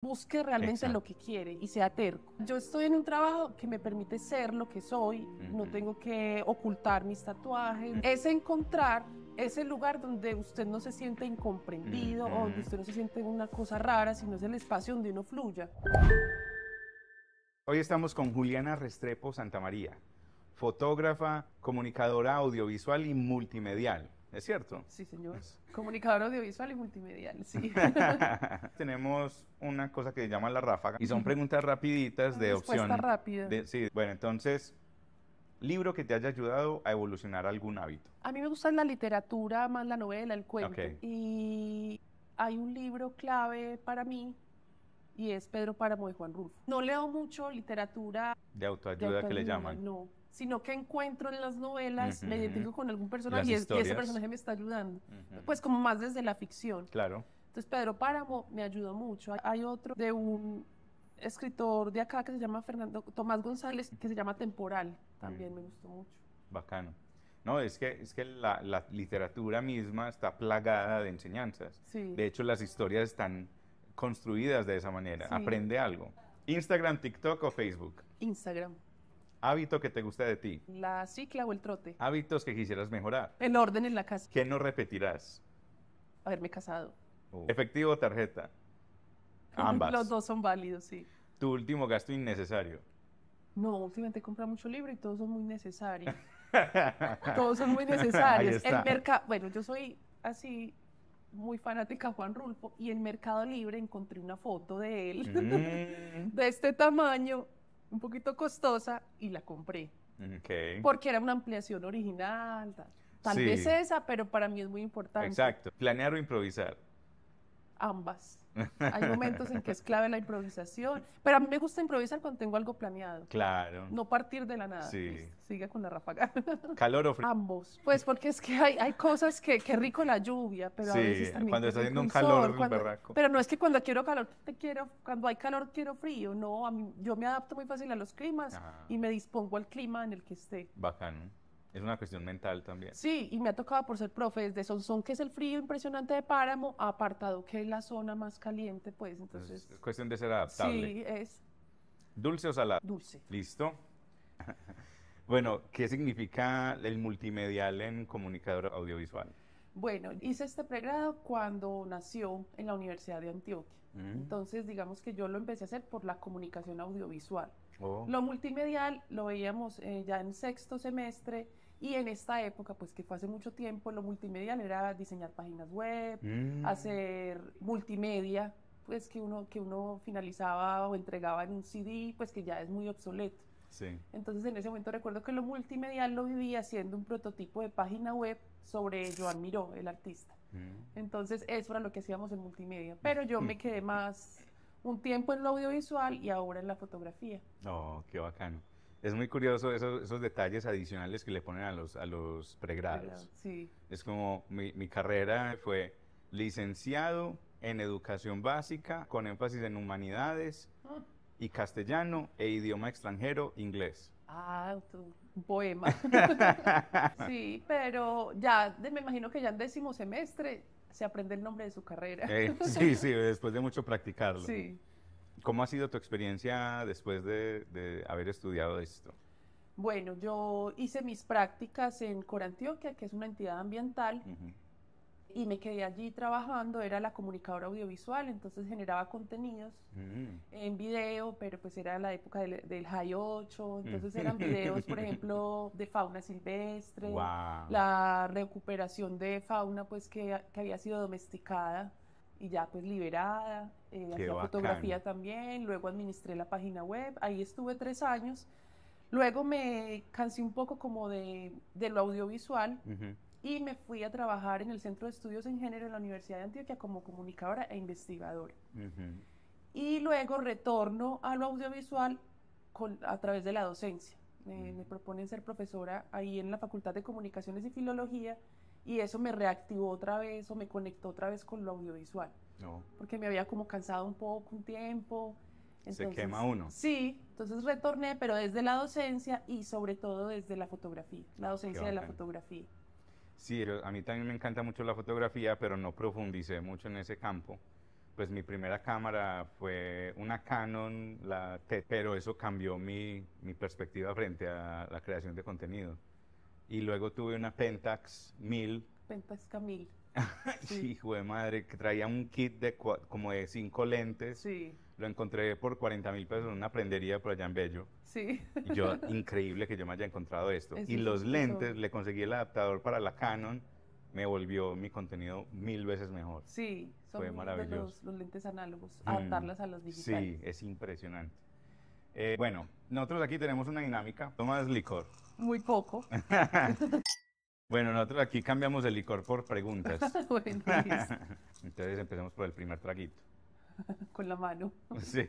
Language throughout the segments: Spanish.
busque realmente Exacto. lo que quiere y sea terco. Yo estoy en un trabajo que me permite ser lo que soy, no tengo que ocultar mis tatuajes. Es encontrar ese lugar donde usted no se siente incomprendido o donde usted no se siente una cosa rara, sino es el espacio donde uno fluya. Hoy estamos con Juliana Restrepo Santamaría, fotógrafa, comunicadora audiovisual y multimedial. ¿Es cierto? Sí, señor. Comunicador audiovisual y multimedial, sí. Tenemos una cosa que se llama la ráfaga y son preguntas rapiditas de Respuesta opción. rápida. Sí, bueno, entonces, libro que te haya ayudado a evolucionar algún hábito. A mí me gusta la literatura, más la novela, el cuento. Ok. Y hay un libro clave para mí y es Pedro Páramo de Juan Rulfo. No leo mucho literatura De de autoayuda que le autoayuda, llaman. no, sino que encuentro en las novelas, me Ujú. identifico con algún personaje Las y ese historias. personaje me está ayudando. Ujú. Pues como más desde la ficción. Claro. Entonces Pedro Páramo me ayudó mucho. Hay otro de un escritor de acá que se llama Fernando Tomás González, que se llama Temporal, también me gustó mucho. Bacano. No, es que la literatura misma está plagada de enseñanzas. Sí. De hecho, las historias están construidas de esa manera. Sí. Aprende algo. Instagram, TikTok o Facebook. Instagram, Hábito que te guste de ti. la cicla o el trote, Hábitos que quisieras mejorar. el orden en la casa, ¿Qué no repetirás? haberme casado. Efectivo o tarjeta. Ambas. Los dos son válidos, sí. Tu último gasto innecesario. No, últimamente compra mucho libro y todos son muy necesarios. Todos son muy Ahí necesarios. está. El mercado, bueno, yo soy así muy fanática de Juan Rulfo y en Mercado Libre encontré una foto de él de este tamaño, un poquito costosa y la compré Ok. porque era una ampliación original, tal Sí. vez esa, pero para mí es muy importante. Exacto. Planear o improvisar. Ambas. Hay momentos en que es clave la improvisación, pero a mí me gusta improvisar cuando tengo algo planeado. Claro. No partir de la nada. Sí. Listo, sigue con la ráfaga. Calor o frío. Ambos. Pues porque es que hay cosas que rico la lluvia, pero a Sí, veces también cuando qué está haciendo rico un el calor sol, cuando- berraco. Pero no es que cuando quiero calor te quiero, cuando hay calor quiero frío. No, a mí, yo me adapto muy fácil a los climas Ah. y me dispongo al clima en el que esté. Bacano. Es una cuestión mental también. Sí, y me ha tocado por ser profe desde Sonsón, que es el frío impresionante de Páramo, a Apartado, que es la zona más caliente, pues entonces. Es cuestión de ser adaptable. Sí, es ¿Dulce o salado? dulce. ¿Listo? Bueno, ¿qué significa el multimedial en comunicador audiovisual? Bueno, hice este pregrado cuando nació en la Universidad de Antioquia. Entonces, digamos que yo lo empecé a hacer por la comunicación audiovisual. Oh. Lo multimedial lo veíamos ya en sexto semestre y en esta época, pues que fue hace mucho tiempo, lo multimedial era diseñar páginas web, hacer multimedia, pues que uno finalizaba o entregaba en un CD, pues que ya es muy obsoleto. Sí. Entonces en ese momento recuerdo que lo multimedial lo viví haciendo un prototipo de página web sobre Joan Miró, el artista. Entonces eso era lo que hacíamos en multimedia, pero yo me quedé más un tiempo en lo audiovisual y ahora en la fotografía. Oh, qué bacano. Es muy curioso esos detalles adicionales que le ponen a los pregrados. Sí. Es como mi carrera fue licenciado en educación básica con énfasis en humanidades y castellano e idioma extranjero, inglés. Ah, un poema. Sí, pero ya me imagino que ya en décimo semestre se aprende el nombre de su carrera. Sí, sí, después de mucho practicarlo. Sí. ¿Cómo ha sido tu experiencia después de haber estudiado esto? Bueno, yo hice mis prácticas en Corantioquia, que es una entidad ambiental, y me quedé allí trabajando, era la comunicadora audiovisual, entonces generaba contenidos en video, pero pues era la época del High 8, entonces eran videos, por ejemplo, de fauna silvestre, Wow. la recuperación de fauna pues que había sido domesticada y ya pues liberada, hacía fotografía también, luego administré la página web, ahí estuve 3 años, luego me cansé un poco como de lo audiovisual, y me fui a trabajar en el Centro de Estudios en Género de la Universidad de Antioquia como comunicadora e investigadora. Y luego retorno a lo audiovisual a través de la docencia. Me proponen ser profesora ahí en la Facultad de Comunicaciones y Filología y eso me reactivó otra vez o me conectó otra vez con lo audiovisual. No. Porque me había como cansado un poco, un tiempo. Entonces, se quema uno. Sí, entonces retorné, pero desde la docencia y sobre todo desde la fotografía, la docencia de la fotografía. Sí, a mí también me encanta mucho la fotografía, pero no profundicé mucho en ese campo, Pues mi primera cámara fue una Canon, la T, pero eso cambió mi perspectiva frente a la creación de contenido. Y luego tuve una Pentax 1000. Pentax Camil. Sí, hijo de madre, que traía un kit de como de 5 lentes. Sí. Lo encontré por 40.000 pesos en una prendería por allá en Bello. Sí. Y yo, increíble que yo me haya encontrado esto. Eso Y los lentes, eso. le conseguí el adaptador para la Canon, me volvió mi contenido 1000 veces mejor. Sí, Fue son de maravilloso. los lentes análogos, adaptarlas a los digitales. Sí, es impresionante. Bueno, nosotros aquí tenemos una dinámica. ¿Tomas licor? Muy poco. Bueno, nosotros aquí cambiamos el licor por preguntas. Bueno, listo. Entonces empecemos por el primer traguito. Con la mano. Sí.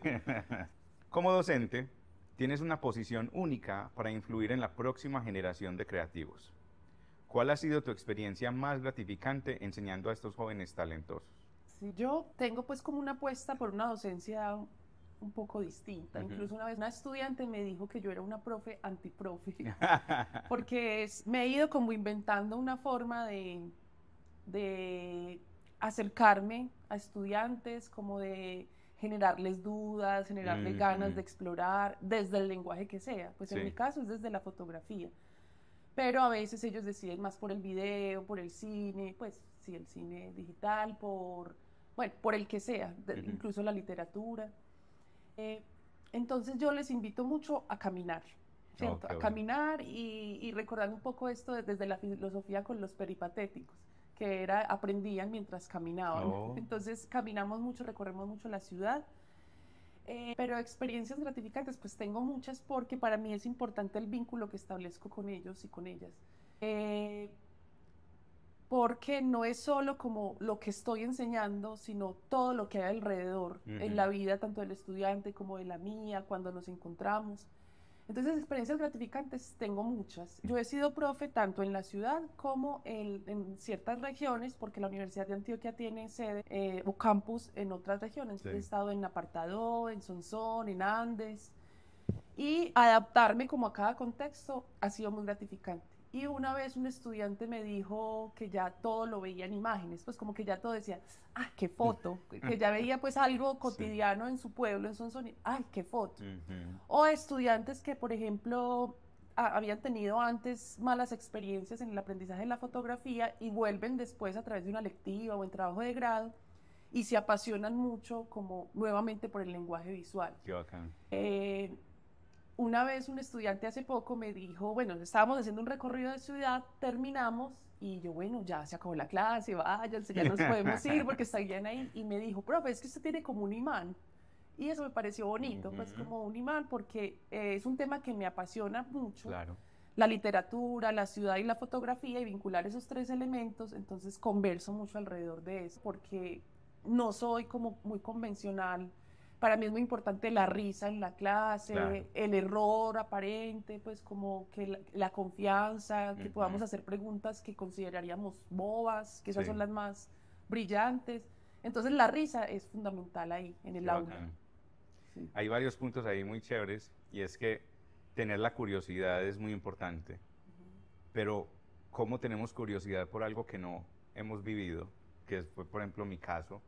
Como docente, tienes una posición única para influir en la próxima generación de creativos. ¿Cuál ha sido tu experiencia más gratificante enseñando a estos jóvenes talentosos? Sí, yo tengo pues como una apuesta por una docencia un poco distinta. Incluso una vez una estudiante me dijo que yo era una profe antiprofe, porque me he ido como inventando una forma de acercarme a estudiantes, como de generarles dudas, generarles ganas de explorar desde el lenguaje que sea. Pues en mi caso es desde la fotografía. Pero a veces ellos deciden más por el video, por el cine, pues sí, el cine digital, bueno, por el que sea, incluso la literatura. Entonces yo les invito mucho a caminar, ¿cierto? A caminar y recordando un poco esto desde la filosofía con los peripatéticos, que era aprendían mientras caminaban. Entonces caminamos mucho, recorremos mucho la ciudad. Pero experiencias gratificantes, pues tengo muchas porque para mí es importante el vínculo que establezco con ellos y con ellas. Porque no es solo como lo que estoy enseñando, sino todo lo que hay alrededor en la vida, tanto del estudiante como de la mía, cuando nos encontramos. Entonces, experiencias gratificantes tengo muchas. Yo he sido profe tanto en la ciudad como en ciertas regiones, porque la Universidad de Antioquia tiene sede o campus en otras regiones. He estado en Apartadó, en Sonsón, en Andes, y adaptarme como a cada contexto ha sido muy gratificante. Y una vez un estudiante me dijo que ya todo lo veía en imágenes, pues como que ya todo decía, ¡ah, qué foto! Que ya veía pues algo cotidiano en su pueblo, en Sonsón, ¡ay, qué foto! O estudiantes que, por ejemplo, habían tenido antes malas experiencias en el aprendizaje de la fotografía y vuelven después a través de una lectiva o en trabajo de grado y se apasionan mucho como nuevamente por el lenguaje visual. Qué bacán. Una vez un estudiante hace poco me dijo, bueno, estábamos haciendo un recorrido de ciudad, terminamos y yo, bueno, ya se acabó la clase, váyanse, ya nos podemos ir porque estarían ahí. Y me dijo, profe, es que usted tiene como un imán. Y eso me pareció bonito, pues como un imán, porque es un tema que me apasiona mucho. Claro. La literatura, la ciudad y la fotografía, y vincular esos tres elementos, entonces converso mucho alrededor de eso, porque no soy como muy convencional. Para mí es muy importante la risa en la clase, claro, el error aparente, pues como que la confianza, que podamos hacer preguntas que consideraríamos bobas, que esas son las más brillantes. Entonces la risa es fundamental ahí, en el aula. Sí. Hay varios puntos ahí muy chéveres, y es que tener la curiosidad es muy importante, pero ¿cómo tenemos curiosidad por algo que no hemos vivido? Que fue, por ejemplo, mi caso.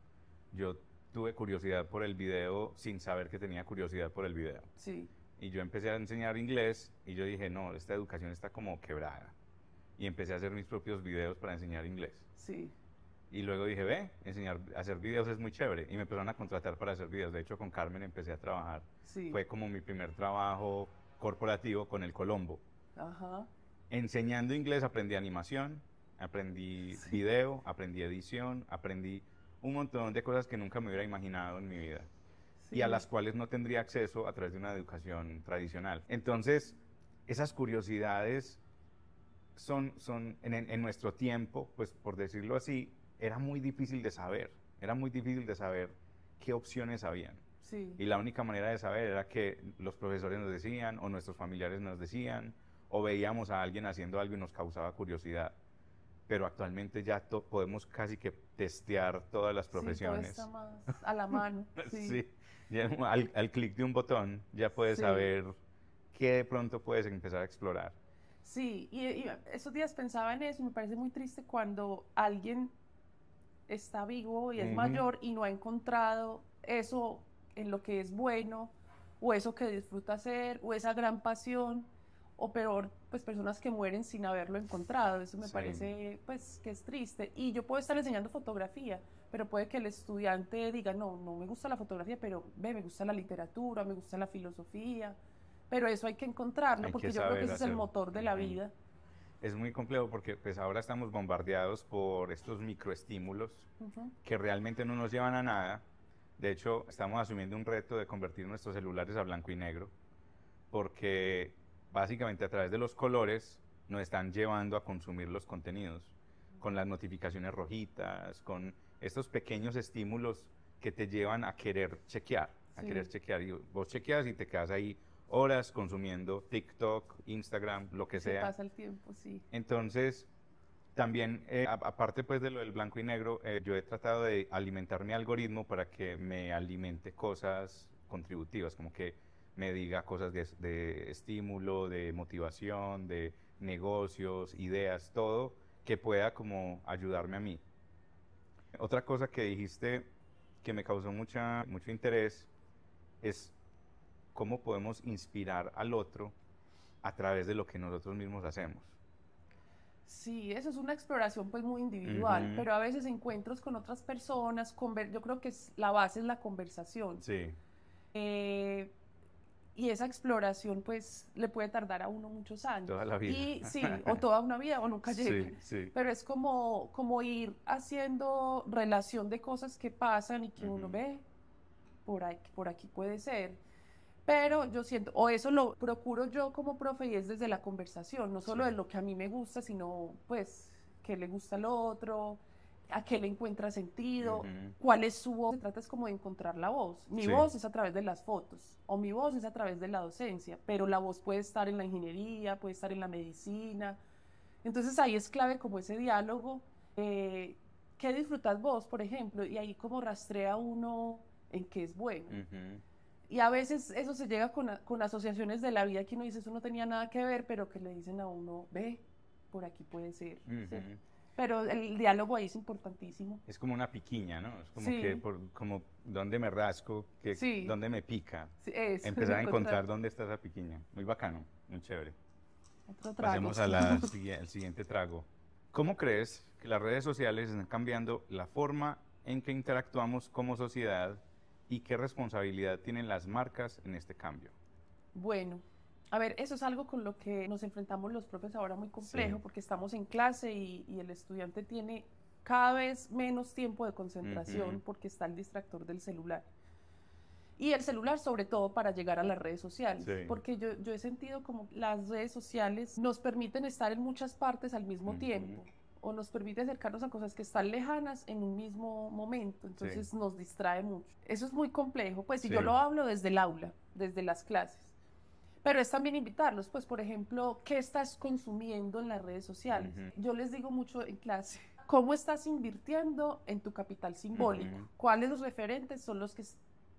Yo tuve curiosidad por el video sin saber que tenía curiosidad por el video. Sí. Y yo empecé a enseñar inglés y yo dije, no, esta educación está como quebrada. Y empecé a hacer mis propios videos para enseñar inglés. Sí. Y luego dije, ve, hacer videos es muy chévere. Y me empezaron a contratar para hacer videos. De hecho, con Carmen empecé a trabajar. Sí. Fue como mi primer trabajo corporativo con el Colombo. Ajá. Enseñando inglés aprendí animación, aprendí video, aprendí edición, aprendí un montón de cosas que nunca me hubiera imaginado en mi vida y a las cuales no tendría acceso a través de una educación tradicional. Entonces, esas curiosidades son en nuestro tiempo, pues por decirlo así, era muy difícil de saber qué opciones habían. Sí. Y la única manera de saber era que los profesores nos decían, o nuestros familiares nos decían, o veíamos a alguien haciendo algo y nos causaba curiosidad. Pero actualmente ya podemos casi que testear todas las profesiones. Sí, todo está más a la mano. Sí, ya al clic de un botón ya puedes saber qué de pronto puedes empezar a explorar. Sí, y esos días pensaba en eso y me parece muy triste cuando alguien está vivo y es mayor y no ha encontrado eso en lo que es bueno, o eso que disfruta hacer, o esa gran pasión, o peor, pues personas que mueren sin haberlo encontrado. Eso me parece, pues, que es triste. Y yo puedo estar enseñando fotografía, pero puede que el estudiante diga, no, no me gusta la fotografía, pero me gusta la literatura, me gusta la filosofía, pero eso hay que encontrarlo, porque yo creo que ese es el motor de la vida. Es muy complejo porque pues ahora estamos bombardeados por estos microestímulos que realmente no nos llevan a nada. De hecho, estamos asumiendo un reto de convertir nuestros celulares a blanco y negro, porque básicamente a través de los colores nos están llevando a consumir los contenidos, con las notificaciones rojitas, con estos pequeños estímulos que te llevan a querer chequear, Y vos chequeas y te quedas ahí horas consumiendo TikTok, Instagram, lo que sea. Pasa el tiempo, sí. Entonces, también, aparte pues de lo del blanco y negro, yo he tratado de alimentar mi algoritmo para que me alimente cosas contributivas, como que me diga cosas de estímulo, de motivación, de negocios, ideas, todo que pueda como ayudarme a mí. Otra cosa que dijiste que me causó mucho interés es cómo podemos inspirar al otro a través de lo que nosotros mismos hacemos. Sí, eso es una exploración pues muy individual, pero a veces encuentros con otras personas, yo creo que la base es la conversación. Sí. Y esa exploración pues le puede tardar a uno muchos años. Toda la vida. Y sí, o toda una vida o nunca llega. Sí. Pero es como ir haciendo relación de cosas que pasan y que uno ve, por aquí puede ser. Pero yo siento, o eso lo procuro yo como profe, y es desde la conversación, no solo de lo que a mí me gusta, sino pues qué le gusta al otro, a qué le encuentra sentido, cuál es su voz. Se trata es como de encontrar la voz. Mi voz es a través de las fotos, o mi voz es a través de la docencia, pero la voz puede estar en la ingeniería, puede estar en la medicina. Entonces ahí es clave como ese diálogo. ¿Qué disfrutas vos, por ejemplo? Y ahí como rastrea uno en qué es bueno. Y a veces eso se llega con asociaciones de la vida que uno dice, eso no tenía nada que ver, pero que le dicen a uno, ve, por aquí puede ser. ¿Sí? Pero el diálogo ahí es importantísimo. Es como una piquiña, ¿no? Es como que, como dónde me rasco, dónde me pica. Empezar a encontrar dónde está esa piquiña. Muy bacano, muy chévere. Otro trago. Pasemos al siguiente trago. ¿Cómo crees que las redes sociales están cambiando la forma en que interactuamos como sociedad y qué responsabilidad tienen las marcas en este cambio? Bueno, a ver, eso es algo con lo que nos enfrentamos los profes ahora muy complejo, porque estamos en clase y el estudiante tiene cada vez menos tiempo de concentración porque está el distractor del celular. Y el celular sobre todo para llegar a las redes sociales, porque yo he sentido como las redes sociales nos permiten estar en muchas partes al mismo tiempo, o nos permite acercarnos a cosas que están lejanas en un mismo momento, entonces nos distrae mucho. Eso es muy complejo, pues si yo lo hablo desde el aula, desde las clases, pero es también invitarlos, pues por ejemplo, ¿qué estás consumiendo en las redes sociales? Yo les digo mucho en clase, ¿cómo estás invirtiendo en tu capital simbólico? ¿Cuáles referentes son los que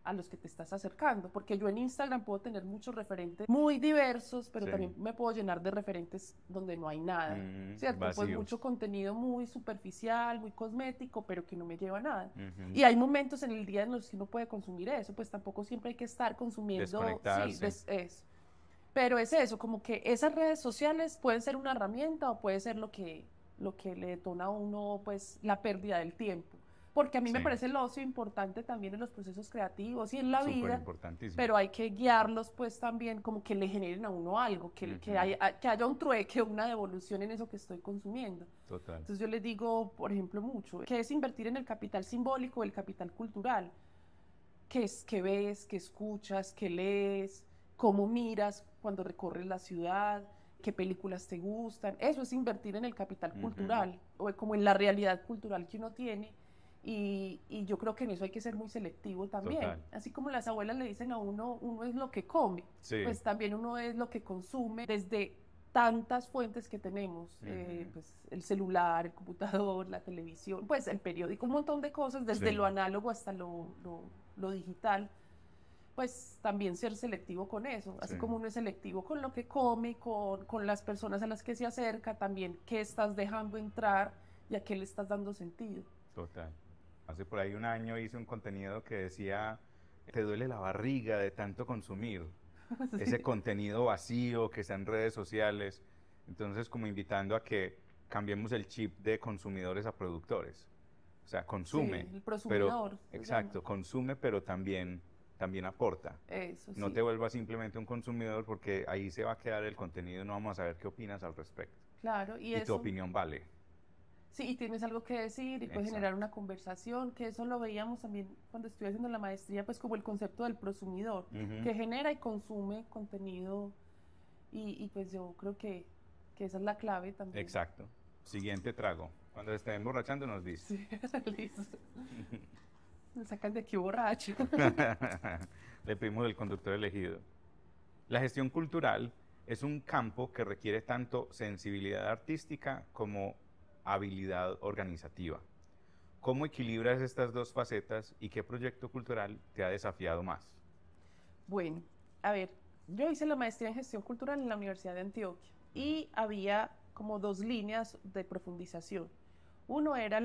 a los que te estás acercando? Porque yo en Instagram puedo tener muchos referentes muy diversos, pero también me puedo llenar de referentes donde no hay nada, ¿cierto? Vacíos. Pues mucho contenido muy superficial, muy cosmético, pero que no me lleva a nada. Y hay momentos en el día en los que uno puede consumir eso, pues tampoco siempre hay que estar consumiendo. Desconectarse. Pero es eso, como que esas redes sociales pueden ser una herramienta o puede ser lo que le detona a uno, pues, la pérdida del tiempo. Porque a mí me parece el ocio importante también en los procesos creativos y en la vida, pero hay que guiarlos pues también como que le generen a uno algo, que haya un trueque, una devolución en eso que estoy consumiendo. Total. Entonces yo les digo, por ejemplo, mucho, que es invertir en el capital simbólico, el capital cultural, que ves, que escuchas, que lees, cómo miras cuando recorres la ciudad, qué películas te gustan. Eso es invertir en el capital cultural, o como en la realidad cultural que uno tiene. Y yo creo que en eso hay que ser muy selectivo también. Total. Así como las abuelas le dicen a uno es lo que come, pues también uno es lo que consume desde tantas fuentes que tenemos, pues el celular, el computador, la televisión, pues el periódico, un montón de cosas, desde lo análogo hasta lo digital, pues también ser selectivo con eso, así como uno es selectivo con lo que come, con las personas a las que se acerca, también qué estás dejando entrar y a qué le estás dando sentido. Total. Hace por ahí un año hice un contenido que decía, te duele la barriga de tanto consumir. Sí. Ese contenido vacío que está en redes sociales. Entonces, como invitando a que cambiemos el chip de consumidores a productores. O sea, consume. Sí, el prosumidor. Pero, exacto, consume, pero también aporta. Eso, no sí. te vuelvas simplemente un consumidor, porque ahí se va a quedar el contenido y no vamos a saber qué opinas al respecto. Claro, y tu opinión vale. Sí, y tienes algo que decir y puedes generar una conversación, que eso lo veíamos también cuando estuve haciendo la maestría, pues como el concepto del prosumidor, que genera y consume contenido, y pues yo creo que esa es la clave también. Exacto. Siguiente trago. Cuando se esté emborrachando nos dice. Sí, listo. Me sacan de aquí borracho. Le pedimos el conductor elegido. La gestión cultural es un campo que requiere tanto sensibilidad artística como habilidad organizativa. ¿Cómo equilibras estas dos facetas y qué proyecto cultural te ha desafiado más? Bueno, a ver, yo hice la maestría en gestión cultural en la Universidad de Antioquia y había como dos líneas de profundización. Uno era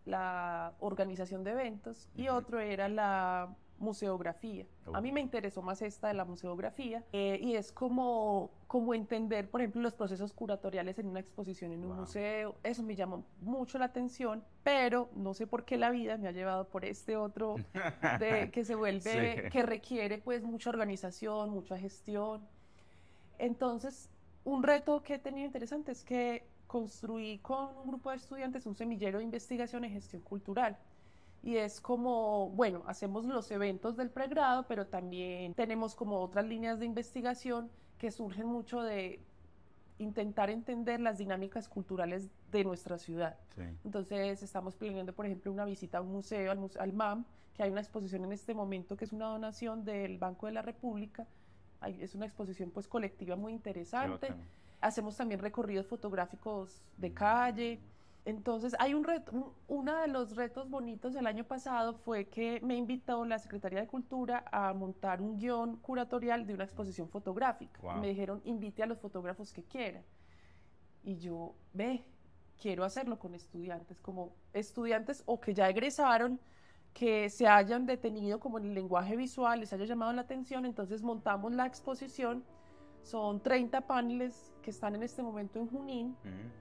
la organización de eventos y otro era la museografía. A mí me interesó más esta de la museografía, y es como entender, por ejemplo, los procesos curatoriales en una exposición en un museo. Eso me llamó mucho la atención, pero no sé por qué la vida me ha llevado por este otro que se vuelve, sí, que requiere pues mucha organización, mucha gestión. Entonces, un reto que he tenido interesante es que construí con un grupo de estudiantes un semillero de investigación en gestión cultural. Y es como, bueno, hacemos los eventos del pregrado, pero también tenemos como otras líneas de investigación que surgen mucho de intentar entender las dinámicas culturales de nuestra ciudad. Sí. Entonces estamos planeando, por ejemplo, una visita a un museo, al MAM, que hay una exposición en este momento que es una donación del Banco de la República. Es una exposición pues colectiva muy interesante. Hacemos también recorridos fotográficos de calle. Entonces, hay un reto, uno de los retos bonitos del año pasado fue que me invitó la Secretaría de Cultura a montar un guión curatorial de una exposición fotográfica. Wow. Me dijeron, invite a los fotógrafos que quieran. Y yo, quiero hacerlo con estudiantes, como estudiantes o que ya egresaron, que se hayan detenido como en el lenguaje visual, les haya llamado la atención. Entonces montamos la exposición. Son 30 paneles que están en este momento en Junín,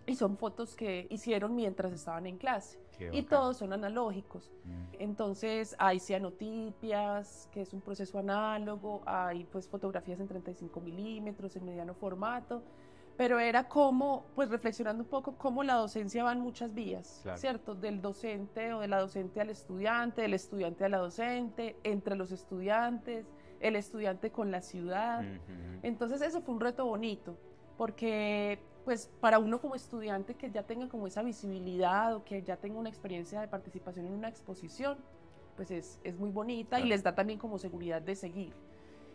y son fotos que hicieron mientras estaban en clase. Y todos son analógicos. Entonces hay cianotipias, que es un proceso análogo, hay pues fotografías en 35 milímetros, en mediano formato, pero era como, pues reflexionando un poco, cómo la docencia va en muchas vías, claro, ¿cierto? Del docente o de la docente al estudiante, del estudiante a la docente, entre los estudiantes, el estudiante con la ciudad. Entonces eso fue un reto bonito, porque pues para uno como estudiante que ya tenga como esa visibilidad o que ya tenga una experiencia de participación en una exposición, pues es muy bonita, claro, y les da también como seguridad de seguir.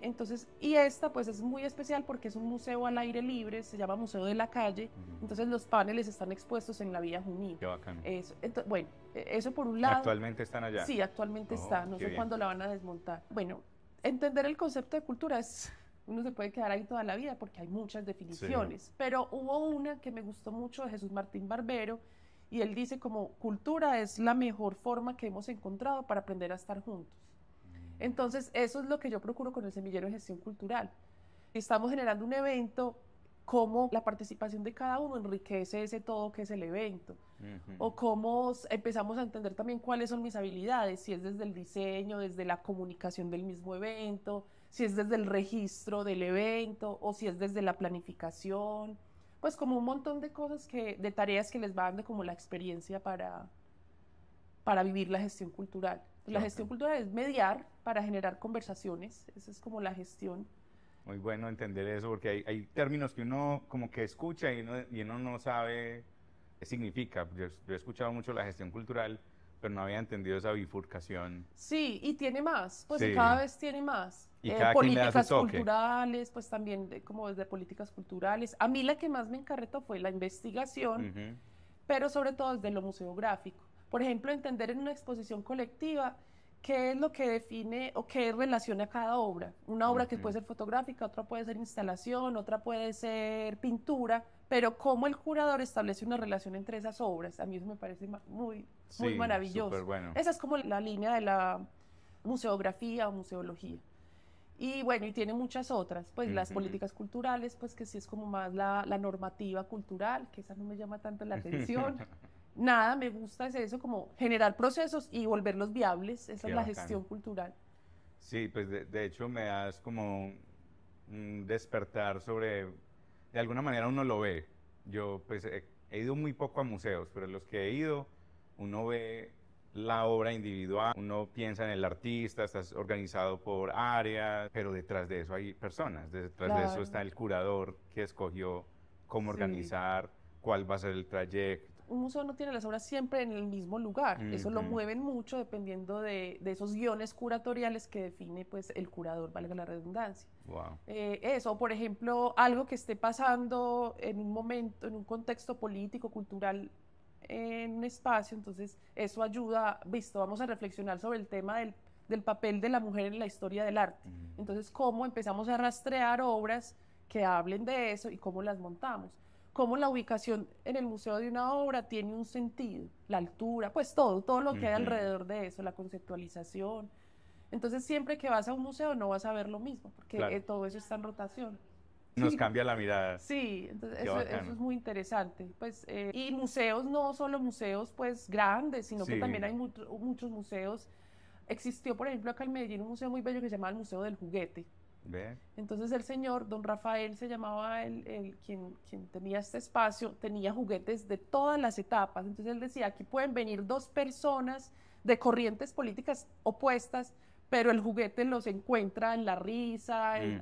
Entonces, y esta pues es muy especial porque es un museo al aire libre, se llama Museo de la Calle. Entonces los paneles están expuestos en la Vía Junín. Qué bacano. Bueno, eso por un lado. ¿Actualmente están allá? Sí, actualmente están, no sé cuándo la van a desmontar. Bueno, entender el concepto de cultura uno se puede quedar ahí toda la vida porque hay muchas definiciones, sí, pero hubo una que me gustó mucho de Jesús Martín Barbero, y él dice como cultura es la mejor forma que hemos encontrado para aprender a estar juntos. Entonces eso es lo que yo procuro con el semillero de gestión cultural. Estamos generando un evento, cómo la participación de cada uno enriquece ese todo que es el evento, o cómo empezamos a entender también cuáles son mis habilidades, si es desde el diseño, desde la comunicación del mismo evento, si es desde el registro del evento, o si es desde la planificación, pues como un montón de cosas, de tareas que les va dando como la experiencia para vivir la gestión cultural. La gestión cultural es mediar para generar conversaciones, esa es como la gestión. Muy bueno entender eso, porque hay términos que uno como que escucha y uno no sabe qué significa. Yo he escuchado mucho la gestión cultural, pero no había entendido esa bifurcación. Sí, y tiene más, pues sí, cada vez tiene más. Y cada políticas culturales, pues también como desde políticas culturales. A mí la que más me encarretó fue la investigación, pero sobre todo desde lo museográfico. Por ejemplo, entender en una exposición colectiva qué es lo que define o qué relaciona cada obra. Una obra que puede ser fotográfica, otra puede ser instalación, otra puede ser pintura, pero cómo el curador establece una relación entre esas obras. A mí eso me parece muy maravilloso. Bueno. Esa es como la línea de la museografía o museología. Y bueno, y tiene muchas otras, pues las políticas culturales, pues que sí es como más la normativa cultural, que esa no me llama tanto la atención. Nada, me gusta es eso, como generar procesos y volverlos viables, esa es la gestión cultural. Sí, pues de hecho me das como un despertar sobre, de alguna manera uno lo ve. Yo pues he ido muy poco a museos, pero los que he ido, uno ve la obra individual, uno piensa en el artista, está organizado por áreas, pero detrás de eso hay personas, detrás de eso está el curador que escogió cómo organizar, cuál va a ser el trayecto. Un museo no tiene las obras siempre en el mismo lugar, eso lo mueven mucho dependiendo de esos guiones curatoriales que define pues el curador, valga la redundancia. Wow. Eso, por ejemplo, algo que esté pasando en un momento, en un contexto político, cultural, en un espacio, entonces eso ayuda, vamos a reflexionar sobre el tema del papel de la mujer en la historia del arte. Entonces, cómo empezamos a rastrear obras que hablen de eso y cómo las montamos. Cómo la ubicación en el museo de una obra tiene un sentido, la altura, pues todo lo que hay alrededor de eso, la conceptualización. Entonces, siempre que vas a un museo no vas a ver lo mismo, porque todo eso está en rotación. Nos cambia la mirada. Sí, entonces eso es muy interesante. Pues, y museos, no solo museos pues grandes, sino que también hay muchos museos. Existió, por ejemplo, acá en Medellín un museo muy bello que se llama el Museo del Juguete. ¿Ve? Entonces el señor, don Rafael, se llamaba quien tenía este espacio, tenía juguetes de todas las etapas. Entonces él decía, aquí pueden venir dos personas de corrientes políticas opuestas, pero el juguete los encuentra en la risa, en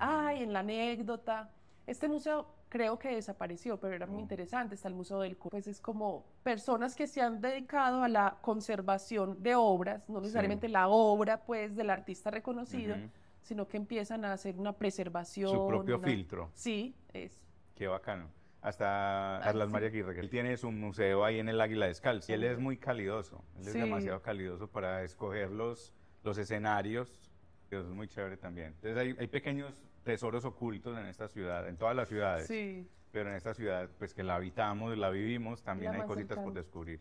la anécdota. Este museo creo que desapareció, pero era muy interesante. Está el Museo del Coro. Pues es como personas que se han dedicado a la conservación de obras, no necesariamente la obra pues del artista reconocido, sino que empiezan a hacer una preservación. Su propio filtro. Sí, es. Qué bacano. Hasta Arlas María Aguirre, él tiene su museo ahí en el Águila Descalza. Y él es muy calidoso, él es demasiado calidoso para escoger los escenarios. Eso es muy chévere también. Entonces hay pequeños tesoros ocultos en esta ciudad, en todas las ciudades. Sí. Pero en esta ciudad, pues que la habitamos, la vivimos, también hay cositas por descubrir.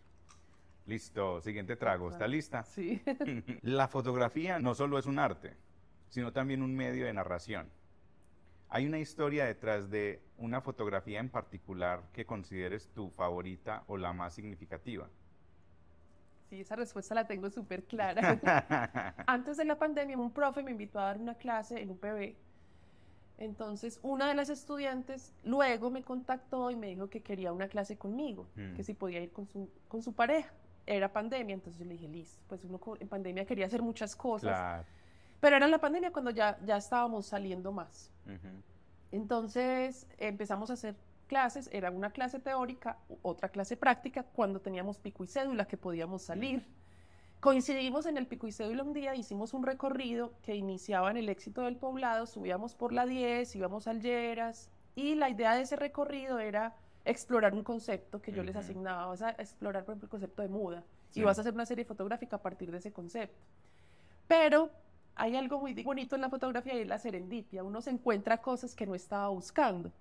Listo, siguiente trago. ¿Está lista? Sí. La fotografía no solo es un arte, sino también un medio de narración. ¿Hay una historia detrás de una fotografía en particular que consideres tu favorita o la más significativa? Sí, esa respuesta la tengo súper clara. Antes de la pandemia, un profe me invitó a dar una clase en UPB. Entonces, una de las estudiantes luego me contactó y me dijo que quería una clase conmigo, que si podía ir con su pareja. Era pandemia, entonces yo le dije, listo. Pues uno en pandemia quería hacer muchas cosas. Claro. Pero era en la pandemia cuando ya estábamos saliendo más. Entonces, empezamos a hacer clases, era una clase teórica, otra clase práctica, cuando teníamos pico y cédula que podíamos salir. Coincidimos en el pico y cédula un día, hicimos un recorrido que iniciaba en el Éxito del Poblado, subíamos por la 10, íbamos al Lleras, y la idea de ese recorrido era explorar un concepto que yo les asignaba. Vas a explorar, por ejemplo, el concepto de muda, y vas a hacer una serie fotográfica a partir de ese concepto. Pero hay algo muy bonito en la fotografía y es la serendipia. Uno se encuentra cosas que no estaba buscando.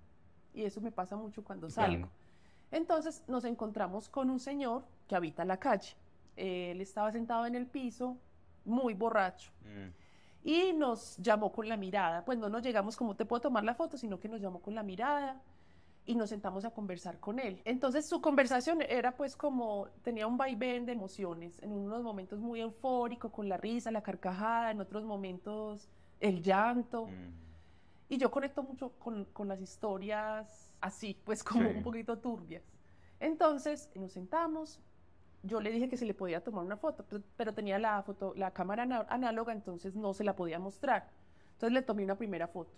Y eso me pasa mucho cuando salgo. Entonces nos encontramos con un señor que habita en la calle. Él estaba sentado en el piso, muy borracho. Y nos llamó con la mirada. Pues no nos llegamos como te puedo tomar la foto, sino que nos llamó con la mirada y nos sentamos a conversar con él. Entonces su conversación era pues como, tenía un vaivén de emociones. En unos momentos muy eufórico, con la risa, la carcajada, en otros momentos el llanto. Y yo conecto mucho con las historias así, pues como un poquito turbias. Entonces nos sentamos, yo le dije que se le podía tomar una foto, pero tenía la cámara análoga, entonces no se la podía mostrar. Entonces le tomé una primera foto.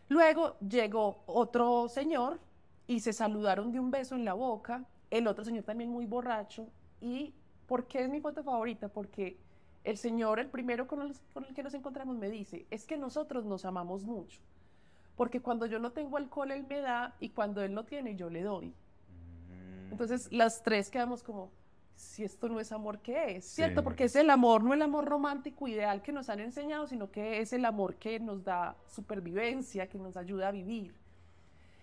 Luego llegó otro señor y se saludaron de un beso en la boca, el otro señor también muy borracho. ¿Y por qué es mi foto favorita? Porque el señor, el primero con el que nos encontramos, me dice, es que nosotros nos amamos mucho. Porque cuando yo no tengo alcohol, él me da, y cuando él no tiene, yo le doy. Entonces, las tres quedamos como, si esto no es amor, ¿qué es? ¿Cierto? Porque es el amor, no el amor romántico ideal que nos han enseñado, sino que es el amor que nos da supervivencia, que nos ayuda a vivir.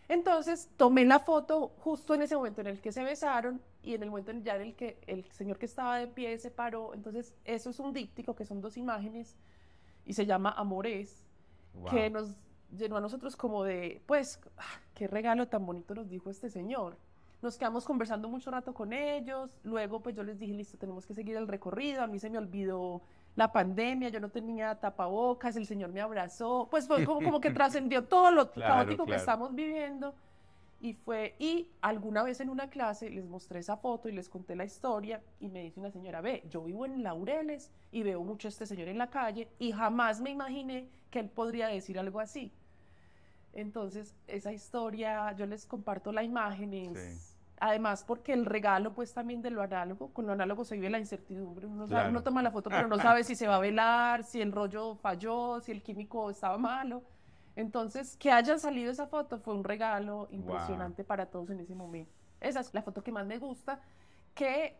Entonces tomé la foto justo en ese momento en el que se besaron y en el momento ya en el que el señor que estaba de pie se paró. Entonces eso es un díptico, que son 2 imágenes, y se llama Amores, que nos llenó a nosotros como de, pues, qué regalo tan bonito nos dijo este señor. Nos quedamos conversando mucho rato con ellos, luego pues yo les dije, listo, tenemos que seguir el recorrido, a mí se me olvidó la pandemia, yo no tenía tapabocas, el señor me abrazó, pues fue como que trascendió todo lo caótico que estamos viviendo, y alguna vez en una clase les mostré esa foto y les conté la historia, y me dice una señora, ve, yo vivo en Laureles y veo mucho a este señor en la calle, y jamás me imaginé que él podría decir algo así. Entonces, esa historia, yo les comparto la imagen, además porque el regalo pues también de lo análogo, con lo análogo se vive la incertidumbre, uno toma la foto pero no sabe si se va a velar, si el rollo falló, si el químico estaba malo. Entonces, que haya salido esa foto fue un regalo impresionante para todos en ese momento. Esa es la foto que más me gusta, que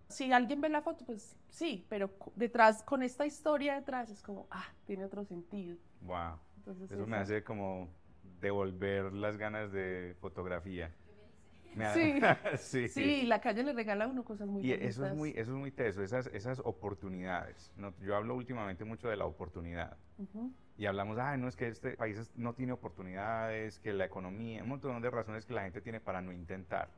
si alguien ve la foto, pues sí, pero detrás, con esta historia detrás, es como, tiene otro sentido. Wow. Entonces, eso me hace como devolver las ganas de fotografía. Sí, la calle le regala a uno cosas muy bonitas. Eso es muy teso, esas oportunidades. ¿No? Yo hablo últimamente mucho de la oportunidad. Y hablamos, no, es que este país no tiene oportunidades, que la economía, un montón de razones que la gente tiene para no intentar.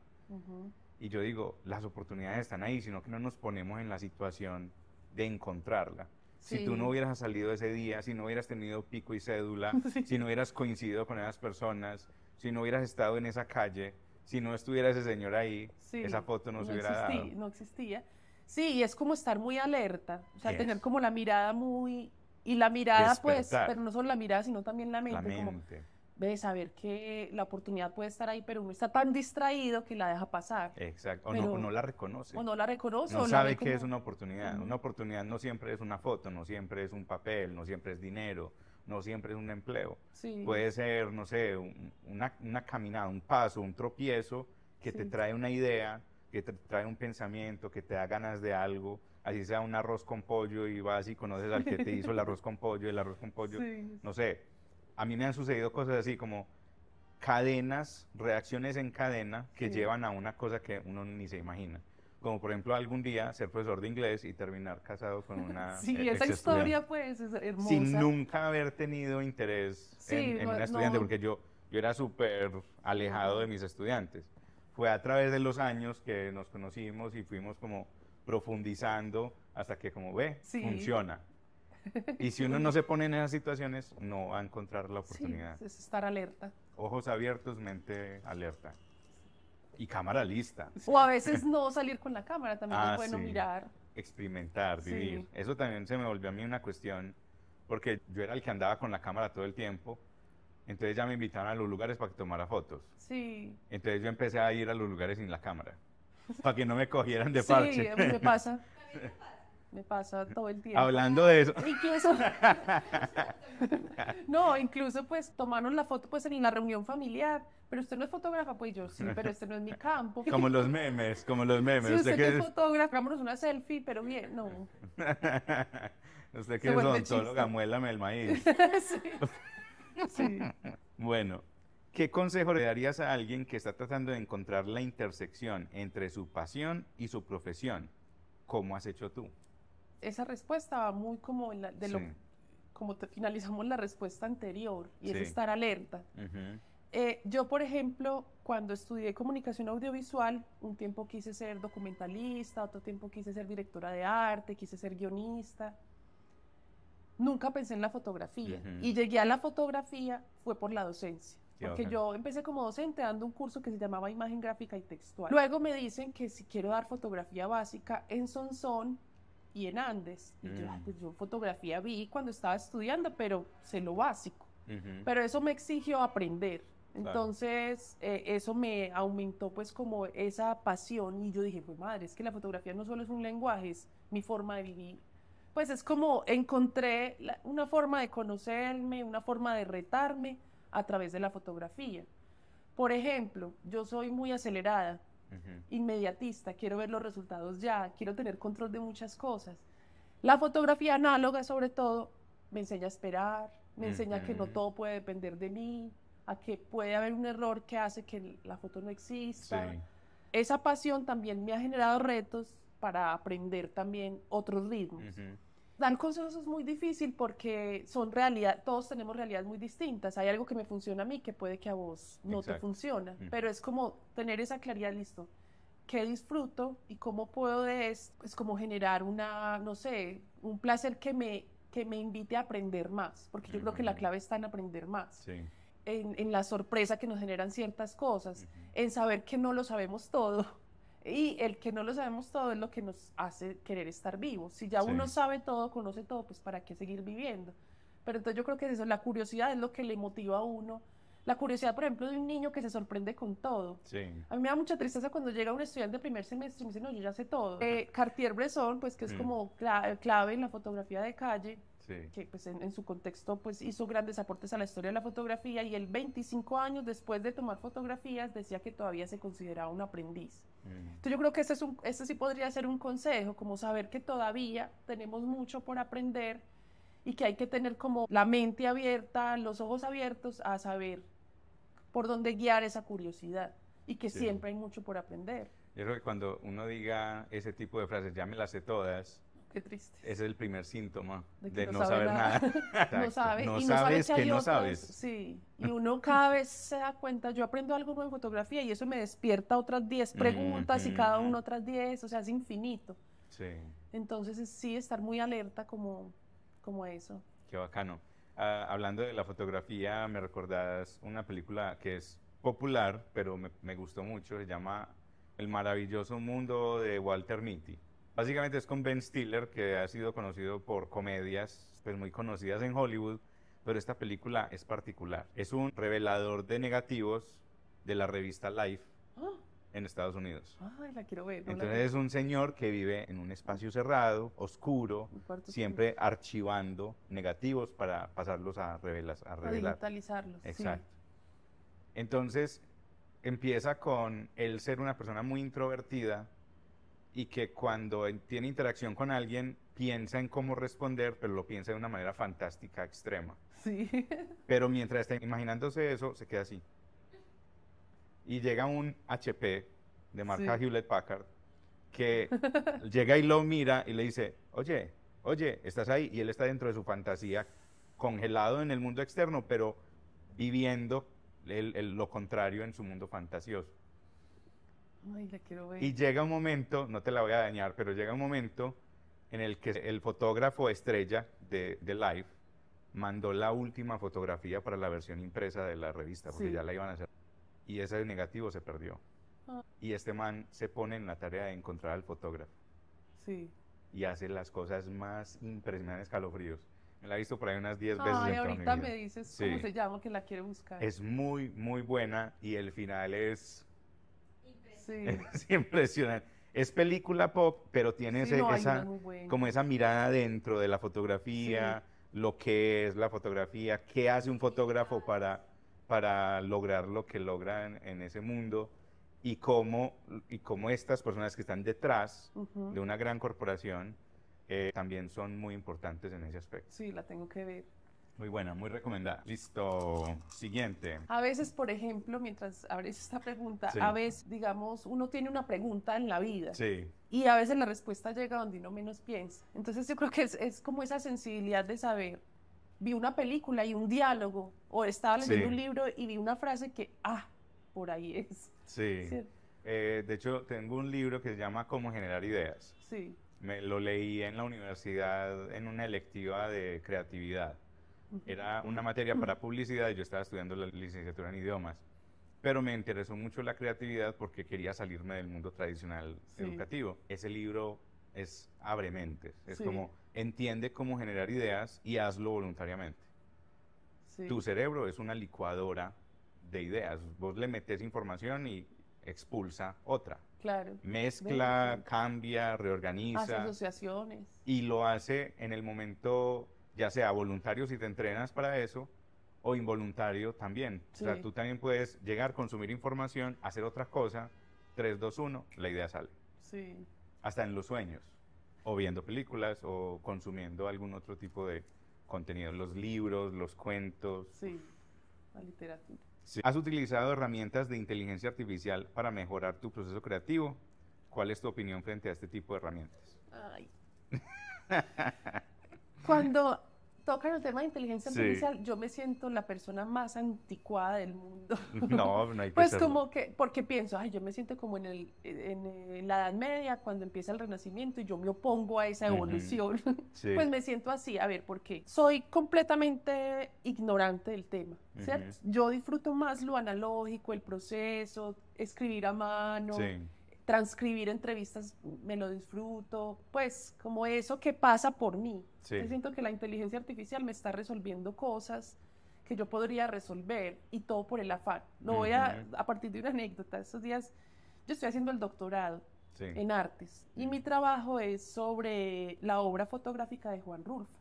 Y yo digo, las oportunidades están ahí, sino que no nos ponemos en la situación de encontrarla. Si tú no hubieras salido ese día, si no hubieras tenido pico y cédula, si no hubieras coincidido con esas personas, si no hubieras estado en esa calle, si no estuviera ese señor ahí, esa foto no se hubiera dado. No existía. Sí, y es como estar muy alerta, o sea, tener como la mirada muy... Y la mirada, despertar. Pues, pero no solo la mirada, sino también la mente. La mente. Como, ves, saber que la oportunidad puede estar ahí, pero uno está tan distraído que la deja pasar. Exacto, o no la reconoce. O no la reconoce. No sabe que es una oportunidad. Una oportunidad no siempre es una foto, no siempre es un papel, no siempre es dinero, no siempre es un empleo. Puede ser, no sé, una caminada, un paso, un tropiezo que te trae una idea, que te trae un pensamiento, que te da ganas de algo. Así sea un arroz con pollo y vas y conoces al que te hizo el arroz con pollo, no sé. A mí me han sucedido cosas así como cadenas, reacciones en cadena que llevan a una cosa que uno ni se imagina. Como por ejemplo algún día ser profesor de inglés y terminar casado con una esa historia pues es hermosa. Sin nunca haber tenido interés en una estudiante, porque yo era súper alejado de mis estudiantes. Fue a través de los años que nos conocimos y fuimos como profundizando hasta que como funciona. Y si uno no se pone en esas situaciones, no va a encontrar la oportunidad. Es estar alerta. Ojos abiertos, mente alerta. Y cámara lista. O a veces no salir con la cámara, también es bueno mirar. Experimentar, vivir. Eso también se me volvió a mí una cuestión, porque yo era el que andaba con la cámara todo el tiempo. Entonces ya me invitaban a los lugares para que tomara fotos. Entonces yo empecé a ir a los lugares sin la cámara. Para que no me cogieran de parche. Sí, a mí me pasa. Me pasa todo el tiempo. Hablando de eso. Incluso pues tomarnos la foto pues en la reunión familiar. Pero usted no es fotógrafa, pues yo sí, pero este no es mi campo. Como los memes. Sí, usted que es fotógrafa, hagámonos una selfie, pero bien, no. Usted que es odontóloga, muélame el maíz. Sí. Bueno. ¿Qué consejo le darías a alguien que está tratando de encontrar la intersección entre su pasión y su profesión? ¿Cómo has hecho tú? Esa respuesta va muy como como finalizamos la respuesta anterior, y es estar alerta. Yo, por ejemplo, cuando estudié comunicación audiovisual, un tiempo quise ser documentalista, otro tiempo quise ser directora de arte, quise ser guionista. Nunca pensé en la fotografía, y llegué a la fotografía fue por la docencia. Porque yo empecé como docente dando un curso que se llamaba Imagen Gráfica y Textual. Luego me dicen que si quiero dar fotografía básica en Sonsón y en Andes. Y yo fotografía vi cuando estaba estudiando, pero sé lo básico. Pero eso me exigió aprender. Entonces, eso me aumentó pues como esa pasión, y yo dije, pues madre, es que la fotografía no solo es un lenguaje, es mi forma de vivir. Pues es como encontré una forma de conocerme, una forma de retarme a través de la fotografía. Por ejemplo, yo soy muy acelerada, inmediatista, quiero ver los resultados ya, quiero tener control de muchas cosas. La fotografía análoga, sobre todo, me enseña a esperar, me enseña que no todo puede depender de mí, a que puede haber un error que hace que la foto no exista. Sí. Esa pasión también me ha generado retos para aprender también otros ritmos. Dar consejos es muy difícil porque son realidad, todos tenemos realidades muy distintas. Hay algo que me funciona a mí que puede que a vos no te funciona, pero es como tener esa claridad, listo, qué disfruto y cómo puedo de esto, es como generar una, no sé, un placer que me invite a aprender más, porque yo creo que la clave está en aprender más. Sí. En la sorpresa que nos generan ciertas cosas, en saber que no lo sabemos todo, y el que no lo sabemos todo es lo que nos hace querer estar vivos. Si ya uno sabe todo, conoce todo, pues ¿para qué seguir viviendo? Pero entonces yo creo que eso, la curiosidad es lo que le motiva a uno. La curiosidad, por ejemplo, de un niño que se sorprende con todo. Sí. A mí me da mucha tristeza cuando llega un estudiante de primer semestre y me dice, no, yo ya sé todo. Cartier-Bresson, pues que es como clave en la fotografía de calle, que pues en su contexto pues hizo grandes aportes a la historia de la fotografía, y él 25 años después de tomar fotografías decía que todavía se consideraba un aprendiz. Entonces yo creo que ese sí podría ser un consejo, como saber que todavía tenemos mucho por aprender y que hay que tener como la mente abierta, los ojos abiertos a saber por dónde guiar esa curiosidad, y que siempre hay mucho por aprender. Yo creo que cuando uno diga ese tipo de frases, ya me las sé todas, qué triste. Ese es el primer síntoma de no saber nada. No sabe, no y sabes no sabe que no sabes. Sí, y uno cada vez se da cuenta, yo aprendo algo nuevo en fotografía y eso me despierta otras 10 preguntas y cada uno otras 10, o sea, es infinito. Sí. Entonces sí, estar muy alerta como eso. Qué bacano. Hablando de la fotografía, me recordás una película que es popular, pero me gustó mucho, se llama El maravilloso mundo de Walter Mitty. Básicamente es con Ben Stiller, que ha sido conocido por comedias pues muy conocidas en Hollywood, pero esta película es particular. Es un revelador de negativos de la revista Life en Estados Unidos. Ay, la quiero ver. Entonces es un señor que vive en un espacio cerrado, oscuro, siempre archivando negativos para pasarlos a revelar. A digitalizarlos. Exacto. Sí. Entonces empieza con él ser una persona muy introvertida, y que cuando tiene interacción con alguien piensa en cómo responder, pero lo piensa de una manera fantástica, extrema. Sí. Pero mientras está imaginándose eso, se queda así. Y llega un HP de marca Hewlett Packard que llega y lo mira y le dice, oye, estás ahí. Y él está dentro de su fantasía, congelado en el mundo externo, pero viviendo lo contrario en su mundo fantasioso. Ay, la quiero ver. Y llega un momento, no te la voy a dañar, pero llega un momento en el que el fotógrafo estrella de Life mandó la última fotografía para la versión impresa de la revista, porque ya la iban a hacer. Y ese negativo se perdió. Y este man se pone en la tarea de encontrar al fotógrafo. Sí. Y hace las cosas más impresionantes, escalofríos. Me la he visto por ahí unas 10 veces. Ay, ahorita me dices cómo se llama, que la quiero buscar. Es muy, muy buena, y el final es... Sí. Es impresionante. Es película pop, pero tiene como esa mirada dentro de la fotografía, lo que es la fotografía, qué hace un fotógrafo para lograr lo que logran en ese mundo, y cómo estas personas que están detrás de una gran corporación también son muy importantes en ese aspecto. Sí, la tengo que ver. Muy buena, muy recomendada. Listo, siguiente. A veces, por ejemplo, mientras abres esta pregunta, a veces, digamos, uno tiene una pregunta en la vida. Sí. Y a veces la respuesta llega donde uno menos piensa. Entonces yo creo que es como esa sensibilidad de saber, vi una película y un diálogo, o estaba leyendo un libro y vi una frase que, por ahí es. Sí. De hecho, tengo un libro que se llama Cómo generar ideas. Sí. Lo leí en la universidad en una electiva de creatividad. Era una materia para publicidad y yo estaba estudiando la licenciatura en idiomas, pero me interesó mucho la creatividad porque quería salirme del mundo tradicional educativo. Ese libro abre mentes, es como entiende cómo generar ideas y hazlo voluntariamente. Tu cerebro es una licuadora de ideas, vos le metes información y expulsa otra. Claro. Mezcla, cambia, reorganiza. Hace asociaciones. Y lo hace en el momento, ya sea voluntario si te entrenas para eso, o involuntario también. O sea, tú también puedes llegar, consumir información, hacer otra cosa 3, 2, 1, la idea sale. Sí. Hasta en los sueños, o viendo películas, o consumiendo algún otro tipo de contenido, los libros, los cuentos. Sí, la literatura. Sí. ¿Has utilizado herramientas de inteligencia artificial para mejorar tu proceso creativo? ¿Cuál es tu opinión frente a este tipo de herramientas? Ay. Cuando tocan el tema de inteligencia artificial, yo me siento la persona más anticuada del mundo. No, no hay que Pues serlo. como que, porque pienso, ay, yo me siento como en la Edad Media, cuando empieza el Renacimiento, y yo me opongo a esa evolución. Sí. Pues me siento así, a ver, ¿por qué? Soy completamente ignorante del tema, ¿cierto? Yo disfruto más lo analógico, el proceso, escribir a mano. Sí. Transcribir entrevistas me lo disfruto, pues como eso que pasa por mí. Sí. Yo siento que la inteligencia artificial me está resolviendo cosas que yo podría resolver y todo por el afán. Lo voy a partir de una anécdota. Estos días yo estoy haciendo el doctorado en artes y mi trabajo es sobre la obra fotográfica de Juan Rulfo.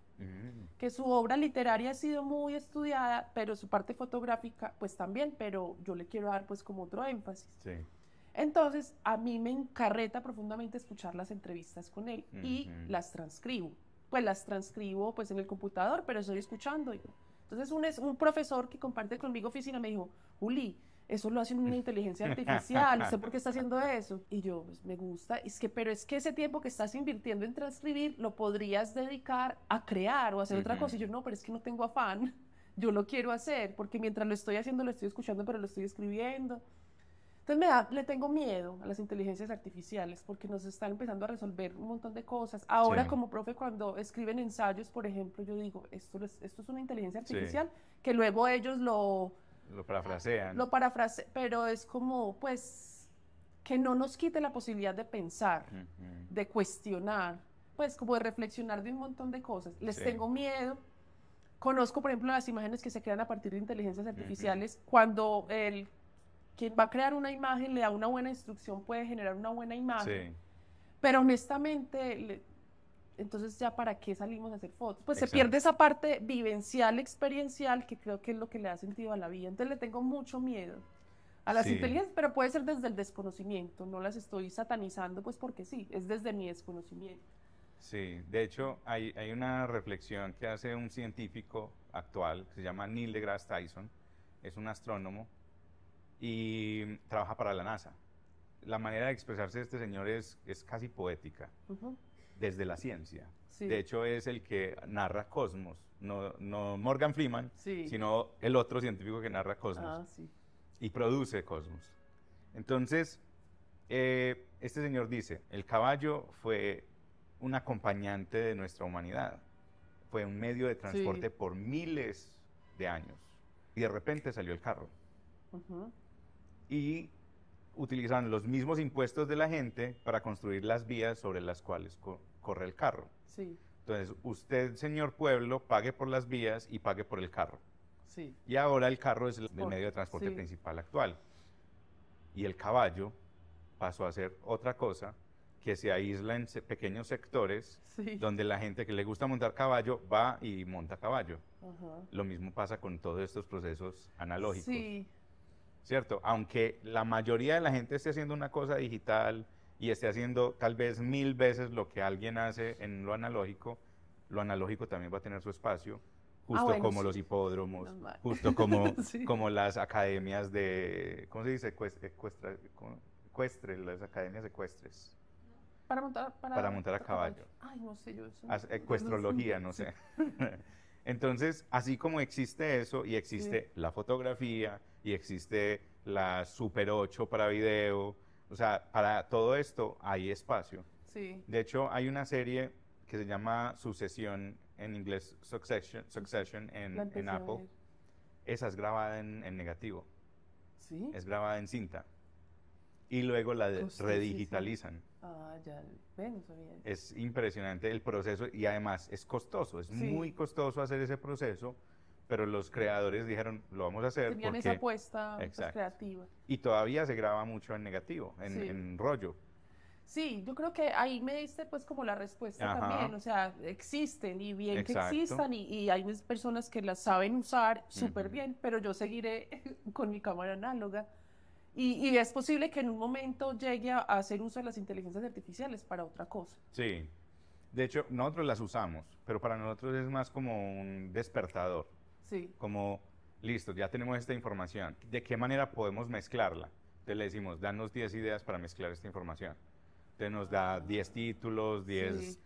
Que su obra literaria ha sido muy estudiada, pero su parte fotográfica pues también, pero yo le quiero dar pues como otro énfasis. Sí. Entonces, a mí me encarreta profundamente escuchar las entrevistas con él y las transcribo. Pues las transcribo pues en el computador, pero estoy escuchando. Entonces, un profesor que comparte conmigo oficina me dijo, Juli, eso lo hace una inteligencia artificial, no sé por qué está haciendo eso. Y yo, pues me gusta, pero es que ese tiempo que estás invirtiendo en transcribir lo podrías dedicar a crear o hacer otra cosa. Y yo, no, pero es que no tengo afán, yo lo quiero hacer, porque mientras lo estoy haciendo, lo estoy escuchando, pero lo estoy escribiendo. Entonces le tengo miedo a las inteligencias artificiales porque nos están empezando a resolver un montón de cosas. Ahora como profe cuando escriben ensayos, por ejemplo, yo digo, esto es una inteligencia artificial que luego ellos lo parafrasean. Pero es como, pues, que no nos quite la posibilidad de pensar, de cuestionar, pues como de reflexionar de un montón de cosas. Les tengo miedo. Conozco, por ejemplo, las imágenes que se crean a partir de inteligencias artificiales cuando quien va a crear una imagen le da una buena instrucción, puede generar una buena imagen. Pero honestamente, entonces ya para qué salimos a hacer fotos. Pues se pierde esa parte vivencial, experiencial, que creo que es lo que le da sentido a la vida. Entonces le tengo mucho miedo a las inteligencias, pero puede ser desde el desconocimiento. No las estoy satanizando, pues porque sí, es desde mi desconocimiento. Sí, de hecho hay una reflexión que hace un científico actual, que se llama Neil deGrasse Tyson, es un astrónomo, y trabaja para la NASA. La manera de expresarse de este señor es casi poética, desde la ciencia. De hecho, es el que narra Cosmos, no Morgan Freeman, sino el otro científico que narra Cosmos y produce Cosmos. Entonces, este señor dice, el caballo fue un acompañante de nuestra humanidad, fue un medio de transporte por miles de años, y de repente salió el carro. Y utilizan los mismos impuestos de la gente para construir las vías sobre las cuales corre el carro. Entonces, usted, señor pueblo, pague por las vías y pague por el carro. Y ahora el carro es el medio de transporte principal actual. Y el caballo pasó a ser otra cosa que se aísla en pequeños sectores donde la gente que le gusta montar caballo va y monta caballo. Lo mismo pasa con todos estos procesos analógicos. ¿Cierto? Aunque la mayoría de la gente esté haciendo una cosa digital y esté haciendo tal vez 1000 veces lo que alguien hace en lo analógico también va a tener su espacio, justo como los hipódromos, justo como las academias de, ¿cómo se dice? Ecuestres, las academias ecuestres. Para montar a caballo. Ay, no sé yo eso. Ecuestrología, no sé. Entonces, así como existe eso y existe la fotografía y existe la Super 8 para video, o sea, para todo esto hay espacio. De hecho, hay una serie que se llama Sucesión, en inglés Succession en Apple. Esa es grabada en negativo. Es grabada en cinta. Y luego la redigitalizan. Ya, ven, sabía. Es impresionante el proceso y además es costoso, es muy costoso hacer ese proceso, pero los creadores dijeron, lo vamos a hacer. Tenían esa apuesta creativa. Y todavía se graba mucho en negativo, en rollo. Sí, yo creo que ahí me diste pues como la respuesta también, o sea, existen y bien que existan y hay personas que las saben usar súper bien, pero yo seguiré con mi cámara análoga Y es posible que en un momento llegue a hacer uso de las inteligencias artificiales para otra cosa. Sí. De hecho, nosotros las usamos, pero para nosotros es más como un despertador. Sí. Como, listo, ya tenemos esta información. ¿De qué manera podemos mezclarla? Entonces le decimos, danos 10 ideas para mezclar esta información. Entonces nos da 10 títulos, 10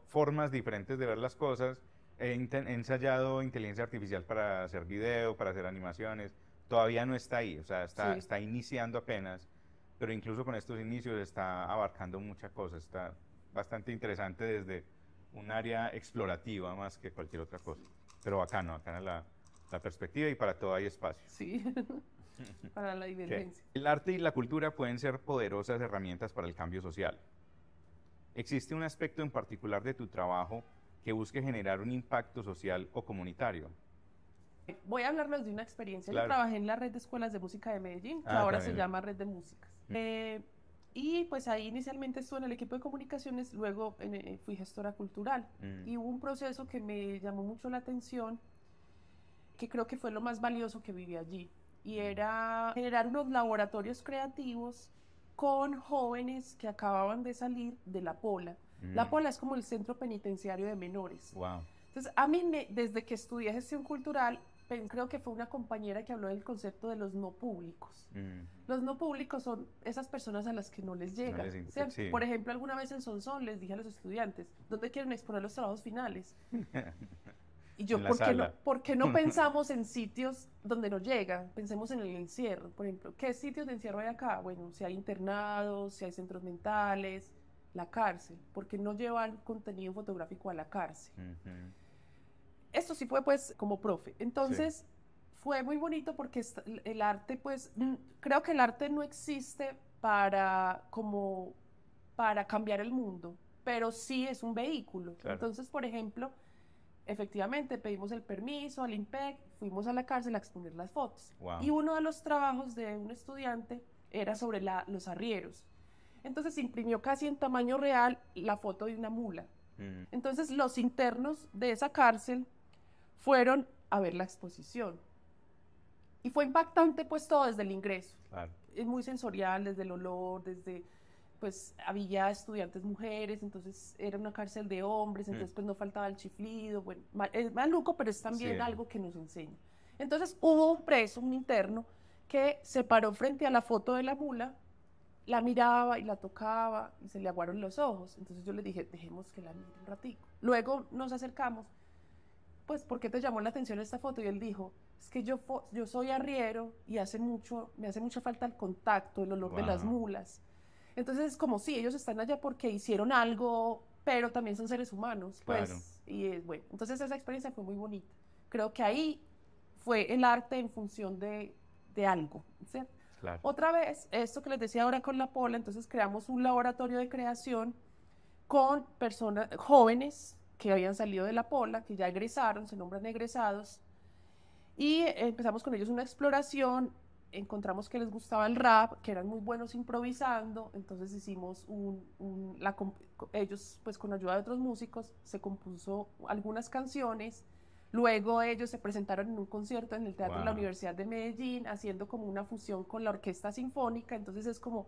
formas diferentes de ver las cosas. He ensayado inteligencia artificial para hacer video, para hacer animaciones. Todavía no está ahí, o sea, está iniciando apenas, pero incluso con estos inicios está abarcando muchas cosas. Está bastante interesante desde un área explorativa más que cualquier otra cosa. Pero bacana la perspectiva, y para todo hay espacio. Sí, para la divergencia. El arte y la cultura pueden ser poderosas herramientas para el cambio social. ¿Existe un aspecto en particular de tu trabajo que busque generar un impacto social o comunitario? Voy a hablarles de una experiencia. Claro. Yo trabajé en la red de escuelas de música de Medellín, que ahora se llama Red de Músicas. Y pues ahí inicialmente estuve en el equipo de comunicaciones, luego fui gestora cultural. Y hubo un proceso que me llamó mucho la atención, que creo que fue lo más valioso que viví allí. Y era generar unos laboratorios creativos con jóvenes que acababan de salir de La Pola. La Pola es como el centro penitenciario de menores. Wow. Entonces, a mí, desde que estudié gestión cultural, creo que fue una compañera que habló del concepto de los no públicos. Los no públicos son esas personas a las que no les llega. Sí. Por ejemplo, alguna vez en Sonsón les dije a los estudiantes, ¿dónde quieren exponer los trabajos finales? Y yo, ¿por qué no pensamos en sitios donde no llega? Pensemos en el encierro, por ejemplo. ¿Qué sitios de encierro hay acá? Bueno, si hay internados, si hay centros mentales, la cárcel. ¿Por qué no llevar contenido fotográfico a la cárcel? Esto sí fue pues como profe. Entonces fue muy bonito porque el arte pues, creo que el arte no existe para cambiar el mundo, pero sí es un vehículo. Claro. Entonces, por ejemplo, efectivamente pedimos el permiso al IMPEC, fuimos a la cárcel a exponer las fotos. Wow. Y uno de los trabajos de un estudiante era sobre los arrieros. Entonces imprimió casi en tamaño real la foto de una mula. Entonces los internos de esa cárcel fueron a ver la exposición. Y fue impactante pues todo desde el ingreso. Claro. Es muy sensorial, desde el olor, pues había estudiantes mujeres, entonces era una cárcel de hombres, entonces pues no faltaba el chiflido. Bueno, es maluco, pero es también algo que nos enseña. Entonces hubo un preso, un interno, que se paró frente a la foto de la mula, la miraba y la tocaba y se le aguaron los ojos. Entonces yo le dije, dejemos que la mire un ratico. Luego nos acercamos, pues, ¿por qué te llamó la atención esta foto? Y él dijo, es que yo soy arriero y me hace mucha falta el contacto, el olor de las mulas. Entonces es como, sí, ellos están allá porque hicieron algo, pero también son seres humanos, pues, claro. Y bueno, entonces esa experiencia fue muy bonita. Creo que ahí fue el arte en función de algo, ¿cierto? Claro. Otra vez, esto que les decía ahora con La Pola, entonces creamos un laboratorio de creación con personas jóvenes que habían salido de La Pola, que ya egresaron, se nombran egresados, y empezamos con ellos una exploración. Encontramos que les gustaba el rap, que eran muy buenos improvisando, entonces hicimos ellos pues con ayuda de otros músicos se compuso algunas canciones. Luego ellos se presentaron en un concierto en el Teatro de la Universidad de Medellín, haciendo como una fusión con la Orquesta Sinfónica. Entonces es como,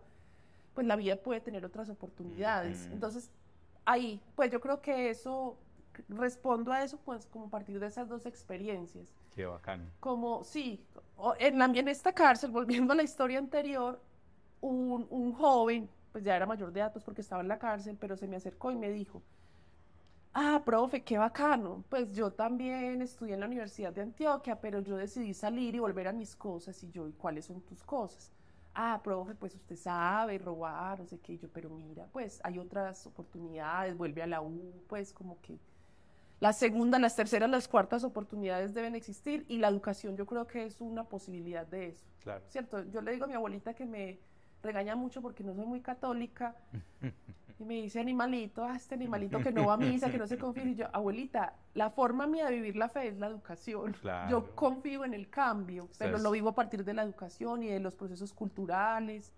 pues la vida puede tener otras oportunidades. Entonces ahí, pues yo creo que respondo a eso pues como a partir de esas dos experiencias. Qué bacán. Como, sí, en esta cárcel, volviendo a la historia anterior, un joven, pues ya era mayor de edad, pues porque estaba en la cárcel, pero se me acercó y me dijo, profe, qué bacano, pues yo también estudié en la Universidad de Antioquia, pero yo decidí salir y volver a mis cosas. Y yo, ¿y cuáles son tus cosas? Profe, pues usted sabe, robar, no sé qué. Y yo, pero mira, pues hay otras oportunidades, vuelve a la U, pues como que las segundas, las terceras, las cuartas oportunidades deben existir, y la educación yo creo que es una posibilidad de eso. Claro. ¿Cierto? Yo le digo a mi abuelita que me regaña mucho porque no soy muy católica, y me dice animalito, este animalito que no va a misa, que no se confía. Y yo, abuelita, la forma mía de vivir la fe es la educación. Claro. Yo confío en el cambio, pero lo vivo a partir de la educación y de los procesos culturales.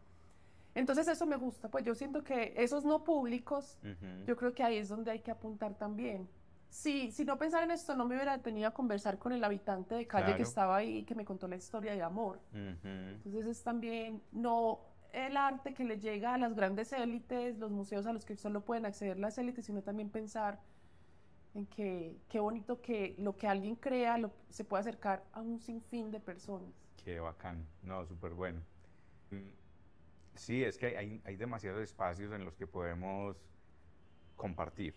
Entonces eso me gusta, pues yo siento que esos no públicos, yo creo que ahí es donde hay que apuntar también. Si no pensara en esto, no me hubiera detenido a conversar con el habitante de calle que estaba ahí y que me contó la historia de amor. Entonces es también, no el arte que le llega a las grandes élites, los museos a los que solo pueden acceder las élites, sino también pensar en que qué bonito que lo que alguien crea se puede acercar a un sinfín de personas. Qué bacán, no, súper bueno. Sí, es que hay demasiados espacios en los que podemos compartir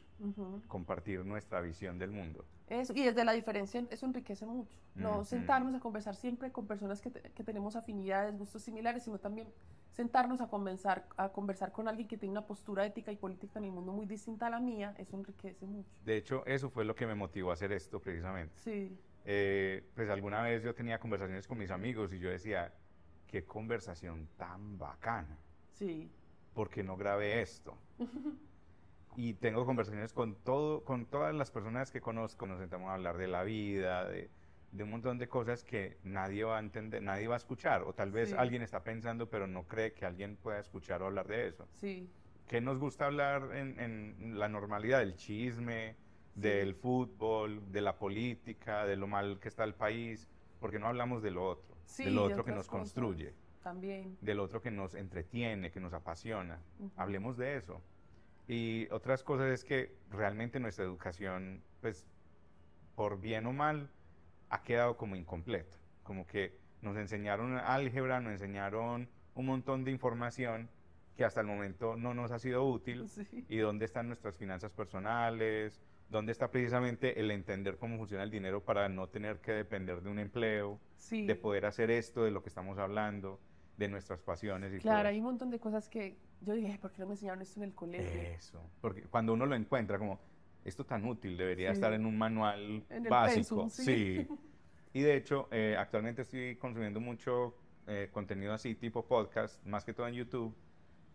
nuestra visión del mundo. Eso, y desde la diferencia eso enriquece mucho. No sentarnos a conversar siempre con personas que tenemos afinidades, gustos similares, sino también sentarnos a conversar con alguien que tiene una postura ética y política en el mundo muy distinta a la mía, eso enriquece mucho. De hecho, eso fue lo que me motivó a hacer esto precisamente. Sí. Pues alguna vez yo tenía conversaciones con mis amigos y yo decía, qué conversación tan bacana. Sí. ¿Por qué no grabé esto? Y tengo conversaciones con todas las personas que conozco, nos sentamos a hablar de la vida, de un montón de cosas que nadie va a entender, nadie va a escuchar, o tal vez alguien está pensando, pero no cree que alguien pueda escuchar o hablar de eso. Sí. ¿Qué nos gusta hablar en la normalidad? Del chisme, del fútbol, de la política, de lo mal que está el país, porque no hablamos de lo otro, de lo otro que nos construye, también, del otro que nos entretiene, que nos apasiona. Hablemos de eso. Y otras cosas es que realmente nuestra educación, pues, por bien o mal, ha quedado como incompleta. Como que nos enseñaron álgebra, nos enseñaron un montón de información que hasta el momento no nos ha sido útil. Sí. Y dónde están nuestras finanzas personales, dónde está precisamente el entender cómo funciona el dinero para no tener que depender de un empleo, de poder hacer esto de lo que estamos hablando, de nuestras pasiones y claro, todo hay un montón de cosas que yo dije, ¿por qué no me enseñaron esto en el colegio? Eso, porque cuando uno lo encuentra como, esto tan útil, debería estar en un manual en básico. El pensum, sí. Y de hecho, actualmente estoy consumiendo mucho contenido así, tipo podcast, más que todo en YouTube,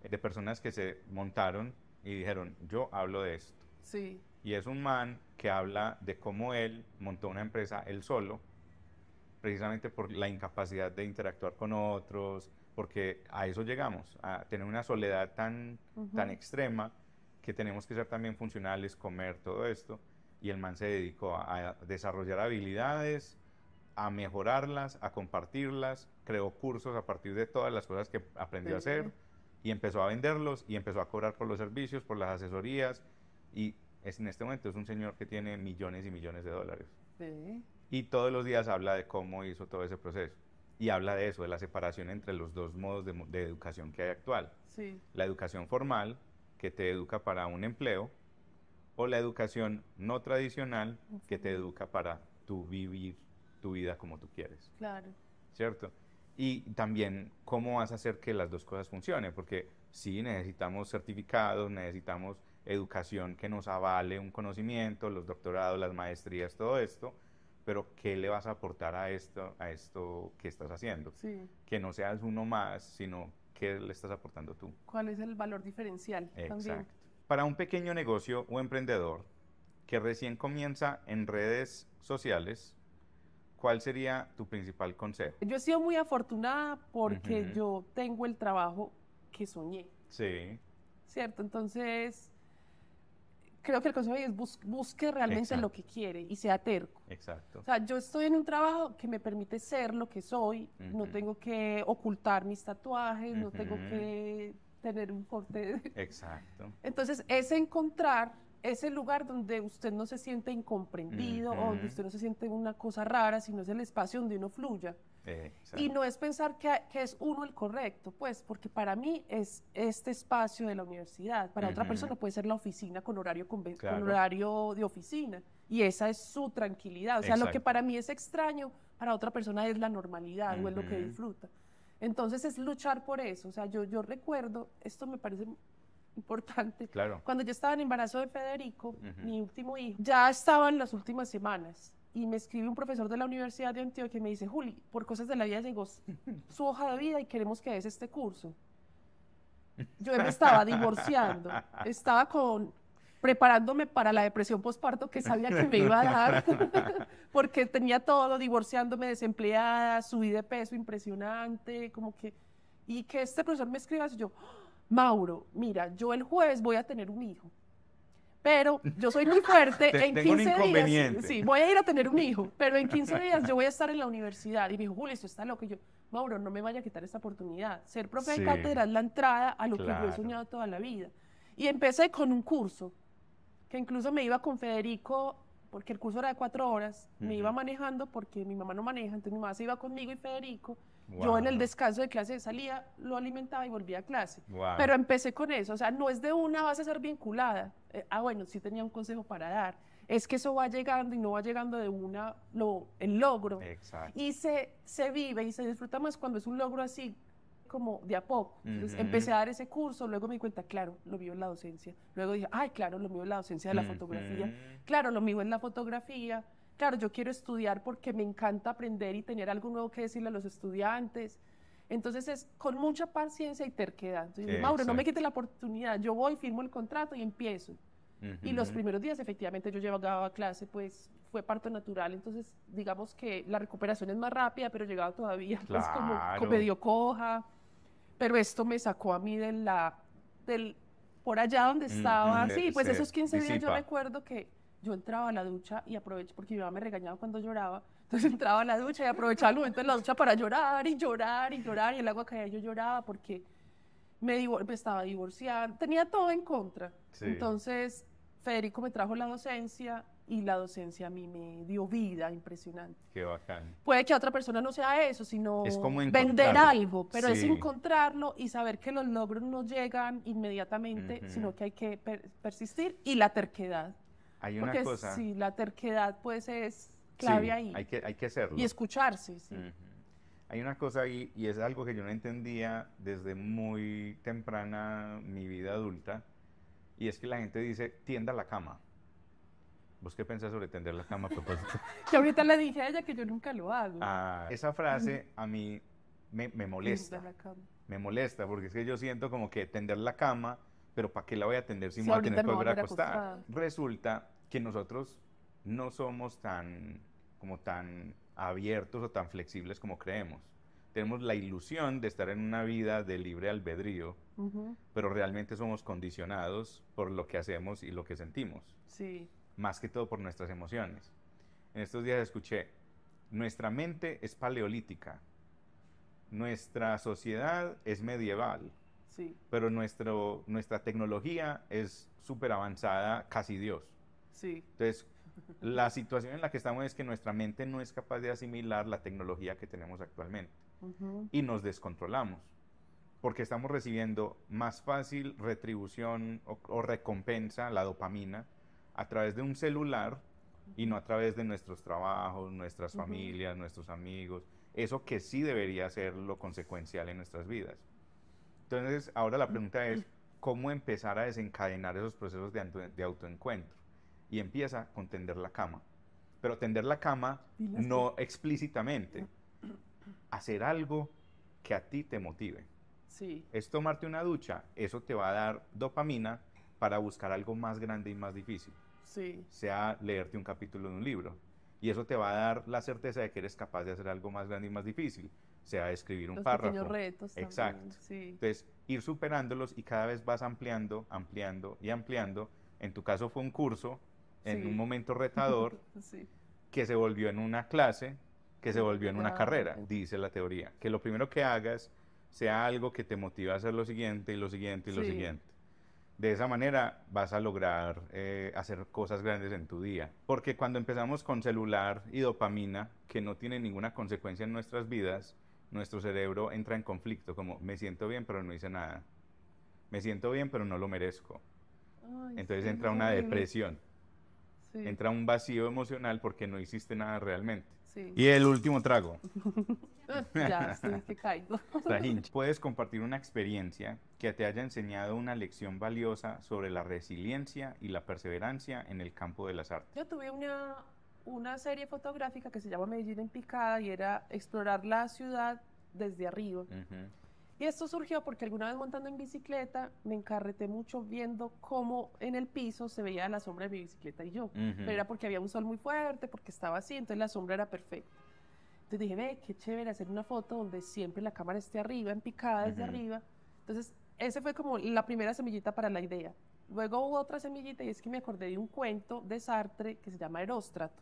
de personas que se montaron y dijeron, yo hablo de esto. Sí. Y es un man que habla de cómo él montó una empresa él solo, precisamente por la incapacidad de interactuar con otros, porque a eso llegamos, a tener una soledad tan extrema que tenemos que ser también funcionales, comer, todo esto. Y el man se dedicó a desarrollar habilidades, a mejorarlas, a compartirlas, creó cursos a partir de todas las cosas que aprendió a hacer y empezó a venderlos y empezó a cobrar por los servicios, por las asesorías y en este momento es un señor que tiene millones y millones de dólares. Y todos los días habla de cómo hizo todo ese proceso. Y habla de eso, de la separación entre los dos modos de educación que hay actual. Sí. La educación formal, que te educa para un empleo, o la educación no tradicional, que te educa para tú vivir tu vida como tú quieres. Claro. ¿Cierto? Y también cómo vas a hacer que las dos cosas funcionen, porque sí necesitamos certificados, necesitamos educación que nos avale un conocimiento, los doctorados, las maestrías, todo esto, pero ¿qué le vas a aportar a esto que estás haciendo? Sí. Que no seas uno más, sino ¿qué le estás aportando tú? ¿Cuál es el valor diferencial? Exacto. También. Para un pequeño negocio o emprendedor que recién comienza en redes sociales, ¿cuál sería tu principal consejo? Yo he sido muy afortunada porque yo tengo el trabajo que soñé. Sí. ¿Cierto? Entonces, creo que el consejo es busque realmente lo que quiere y sea terco. Exacto. O sea, yo estoy en un trabajo que me permite ser lo que soy, no tengo que ocultar mis tatuajes, no tengo que tener un corte. Exacto. Entonces, es encontrar ese lugar donde usted no se siente incomprendido o donde usted no se siente una cosa rara, sino es el espacio donde uno fluya. Exacto. Y no es pensar que es uno el correcto, pues, porque para mí es este espacio de la universidad, para otra persona puede ser la oficina con horario, con horario de oficina, y esa es su tranquilidad. O sea, lo que para mí es extraño, para otra persona es la normalidad o es lo que disfruta. Entonces es luchar por eso. O sea, yo recuerdo, esto me parece importante. Claro. Cuando yo estaba en embarazo de Federico, mi último hijo, ya estaban las últimas semanas y me escribe un profesor de la Universidad de Antioquia y me dice, Juli, por cosas de la vida llegó su hoja de vida y queremos que des este curso. Yo me estaba divorciando, estaba preparándome para la depresión postparto que sabía que me iba a dar, porque tenía todo, divorciándome, desempleada, subí de peso impresionante, como que, y que este profesor me escriba, yo, Mauro, mira, yo el jueves voy a tener un hijo. pero yo soy muy fuerte, en Tengo un 15 inconveniente. días, sí, voy a ir a tener un hijo, pero en 15 días yo voy a estar en la universidad. Y me dijo, Julio, esto está loco. Y yo, Mauro, no me vaya a quitar esta oportunidad. Ser profe de cátedra es la entrada a lo que yo he soñado toda la vida. Y empecé con un curso, que incluso me iba con Federico, porque el curso era de 4 horas, me iba manejando porque mi mamá no maneja, entonces mi mamá se iba conmigo y Federico. Yo en el descanso de clase salía, lo alimentaba y volvía a clase. Pero empecé con eso, o sea, no es de una vas a ser vinculada. Bueno, sí tenía un consejo para dar. Es que eso va llegando y no va llegando de una, el logro. Exacto. Y se vive y se disfruta más cuando es un logro así, como de a poco. Entonces, empecé a dar ese curso, luego me di cuenta, claro, lo mío es la docencia. Luego dije, ay, claro, lo mío es la docencia de la fotografía. Claro, lo mío es la fotografía. Claro, yo quiero estudiar porque me encanta aprender y tener algo nuevo que decirle a los estudiantes. Entonces es con mucha paciencia y terquedad. Entonces, Mauro, no me quite la oportunidad, yo voy, firmo el contrato y empiezo. Y los primeros días, efectivamente, yo llegaba a clase, pues fue parto natural, entonces digamos que la recuperación es más rápida, pero llegaba todavía pues como medio coja. Pero esto me sacó a mí por allá donde estaba. Sí, pues esos 15 días yo recuerdo que yo entraba a la ducha y aproveché, porque mi mamá me regañaba cuando lloraba, entonces entraba a la ducha y aprovechaba el momento de la ducha para llorar y llorar y llorar, y el agua caía, yo lloraba porque me estaba divorciando, tenía todo en contra. Entonces Federico me trajo la docencia y la docencia a mí me dio vida impresionante. Qué bacán. Puede que a otra persona no sea eso, sino es como vender algo, pero es encontrarlo y saber que los logros no llegan inmediatamente, sino que hay que persistir, y la terquedad. Hay una porque cosa. Sí, la terquedad pues es clave ahí. Hay que hacerlo. Y escucharse, sí. Hay una cosa ahí, y es algo que yo no entendía desde muy temprana mi vida adulta, y es que la gente dice, tienda la cama. ¿Vos qué pensás sobre tender la cama a propósito? Que ahorita le dije a ella que yo nunca lo hago. Esa frase a mí me molesta. Me molesta, porque es que yo siento como que tender la cama, pero ¿para qué la voy a tender si me voy a tener que volver a acostar? Resulta que nosotros no somos tan abiertos o tan flexibles como creemos. Tenemos la ilusión de estar en una vida de libre albedrío, pero realmente somos condicionados por lo que hacemos y lo que sentimos. Sí. Más que todo por nuestras emociones. En estos días escuché, nuestra mente es paleolítica, nuestra sociedad es medieval, pero nuestra tecnología es súper avanzada, casi Dios. Entonces, la situación en la que estamos es que nuestra mente no es capaz de asimilar la tecnología que tenemos actualmente, y nos descontrolamos, porque estamos recibiendo más fácil retribución o recompensa, la dopamina, a través de un celular y no a través de nuestros trabajos, nuestras familias, nuestros amigos, eso que sí debería ser lo consecuencial en nuestras vidas. Entonces, ahora la pregunta es, ¿cómo empezar a desencadenar esos procesos de autoencuentro? Y empieza con tender la cama, pero tender la cama no explícitamente, hacer algo que a ti te motive. Es tomarte una ducha, eso te va a dar dopamina para buscar algo más grande y más difícil. Sea leerte un capítulo de un libro, y eso te va a dar la certeza de que eres capaz de hacer algo más grande y más difícil, sea escribir un párrafo. Los pequeños retos también. Exacto. Entonces, ir superándolos y cada vez vas ampliando, ampliando y ampliando. En tu caso fue un curso, en un momento retador, que se volvió en una clase, que se volvió en una carrera, dice la teoría. Que lo primero que hagas sea algo que te motive a hacer lo siguiente y lo siguiente y lo siguiente. De esa manera vas a lograr hacer cosas grandes en tu día. Porque cuando empezamos con celular y dopamina, que no tiene ninguna consecuencia en nuestras vidas, nuestro cerebro entra en conflicto, como me siento bien pero no hice nada. Me siento bien pero no lo merezco. Entonces entra una depresión. Entra un vacío emocional porque no hiciste nada realmente. Y el último trago. Ya, estoy que caigo. Puedes compartir una experiencia que te haya enseñado una lección valiosa sobre la resiliencia y la perseverancia en el campo de las artes. Yo tuve una serie fotográfica que se llama Medellín en Picada, y era explorar la ciudad desde arriba. Y esto surgió porque alguna vez montando en bicicleta me encarreté mucho viendo cómo en el piso se veía la sombra de mi bicicleta y yo. Pero era porque había un sol muy fuerte, porque estaba así, entonces la sombra era perfecta. Entonces dije, ve, qué chévere hacer una foto donde siempre la cámara esté arriba, en picada desde arriba. Entonces ese fue como la primera semillita para la idea. Luego hubo otra semillita y es que me acordé de un cuento de Sartre que se llama Eróstrato.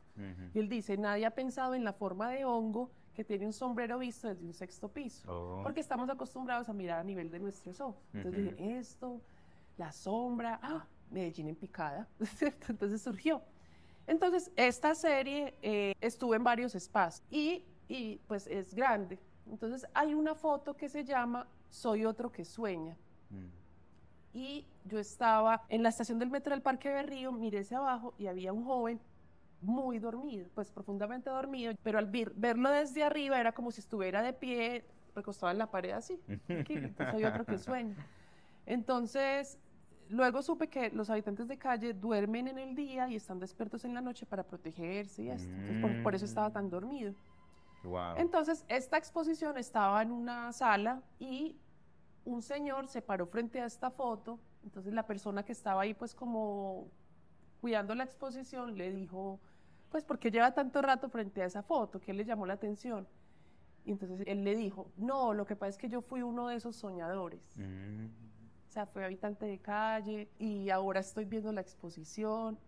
Y él dice, nadie ha pensado en la forma de hongo que tiene un sombrero visto desde un sexto piso, porque estamos acostumbrados a mirar a nivel de nuestros ojos. Entonces dije, esto, la sombra, Medellín en picada, ¿cierto? Entonces surgió. Entonces, esta serie estuvo en varios espacios y pues es grande. Entonces, hay una foto que se llama Soy otro que sueña. Y yo estaba en la estación del metro del Parque Berrío, miré hacia abajo y había un joven muy dormido, pues profundamente dormido, pero al verlo desde arriba era como si estuviera de pie, recostado en la pared así. Entonces, soy otro que sueña. Entonces, luego supe que los habitantes de calle duermen en el día y están despiertos en la noche para protegerse y esto. Entonces, por eso estaba tan dormido. Wow. Entonces, esta exposición estaba en una sala y un señor se paró frente a esta foto. Entonces, la persona que estaba ahí, pues como cuidando la exposición, le dijo, pues, ¿por qué lleva tanto rato frente a esa foto? ¿Qué le llamó la atención? Y entonces él le dijo, no, lo que pasa es que yo fui uno de esos soñadores. O sea, fui habitante de calle y ahora estoy viendo la exposición.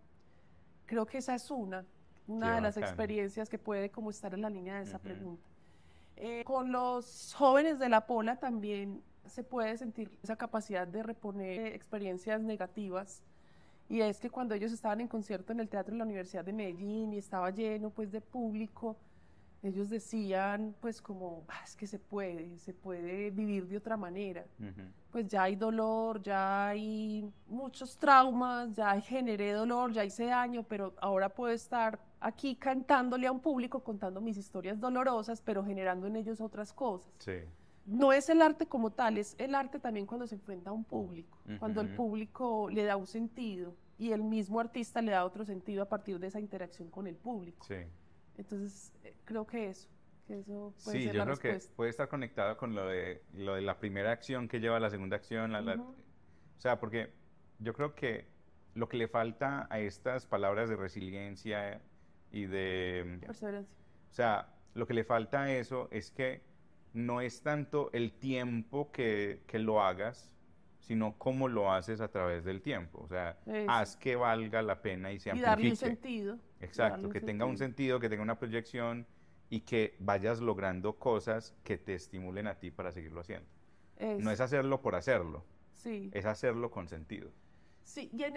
Creo que esa es una de las experiencias que puede como estar en la línea de esa pregunta. Con los jóvenes de la Pola también se puede sentir esa capacidad de reponer experiencias negativas, y es que cuando ellos estaban en concierto en el Teatro de la Universidad de Medellín y estaba lleno pues de público, ellos decían pues como, es que se puede vivir de otra manera. Pues ya hay dolor, ya hay muchos traumas, ya generé dolor, ya hice daño, pero ahora puedo estar aquí cantándole a un público, contando mis historias dolorosas, pero generando en ellos otras cosas. Sí. No es el arte como tal, es el arte también cuando se enfrenta a un público, cuando el público le da un sentido y el mismo artista le da otro sentido a partir de esa interacción con el público. Sí. Entonces, creo que eso puede sí, ser yo la creo respuesta. que puede estar conectado con lo de la primera acción que lleva a la segunda acción. O sea, porque yo creo que lo que le falta a estas palabras de resiliencia y de perseverancia. O sea, lo que le falta a eso es que no es tanto el tiempo que lo hagas, sino cómo lo haces a través del tiempo. O sea, haz que valga la pena y se amplifique. Y darle un sentido. Exacto, que tenga un sentido, que tenga una proyección y que vayas logrando cosas que te estimulen a ti para seguirlo haciendo. No es hacerlo por hacerlo, es hacerlo con sentido. Sí, y en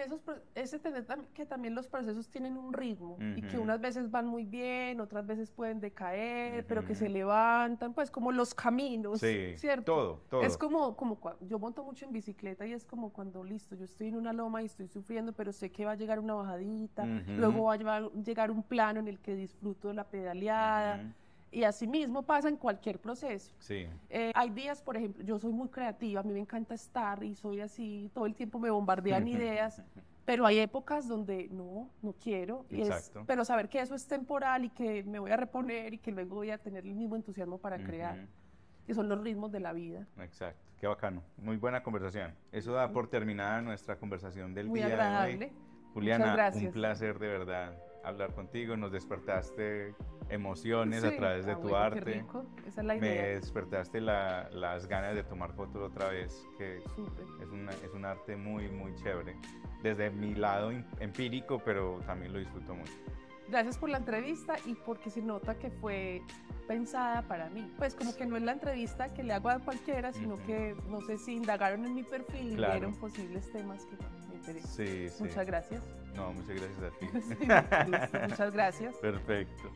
ese tener que también los procesos tienen un ritmo y que unas veces van muy bien, otras veces pueden decaer, pero que se levantan, pues como los caminos, ¿cierto? Todo. Es como yo monto mucho en bicicleta y es como cuando, listo, yo estoy en una loma y estoy sufriendo, pero sé que va a llegar una bajadita, luego va a llegar un plano en el que disfruto de la pedaleada. Y así mismo pasa en cualquier proceso. Sí. Hay días, por ejemplo, yo soy muy creativa, a mí me encanta estar y soy así, todo el tiempo me bombardean ideas, pero hay épocas donde no quiero, pero saber que eso es temporal y que me voy a reponer y que luego voy a tener el mismo entusiasmo para crear, que son los ritmos de la vida. Exacto, qué bacano, muy buena conversación. Eso da por terminada nuestra conversación del muy día agradable. de hoy. Juliana, un placer de verdad hablar contigo, nos despertaste emociones a través de tu arte. Qué rico. Esa es la idea. Me despertaste las ganas de tomar fotos otra vez, que es un arte muy, muy chévere. Desde mi lado empírico, pero también lo disfruto mucho. Gracias por la entrevista y porque se nota que fue pensada para mí. Pues como que no es la entrevista que le hago a cualquiera, sino que no sé si indagaron en mi perfil y vieron posibles temas que me interesan. Sí. Muchas gracias. No, muchas gracias a ti. Muchas gracias. Perfecto.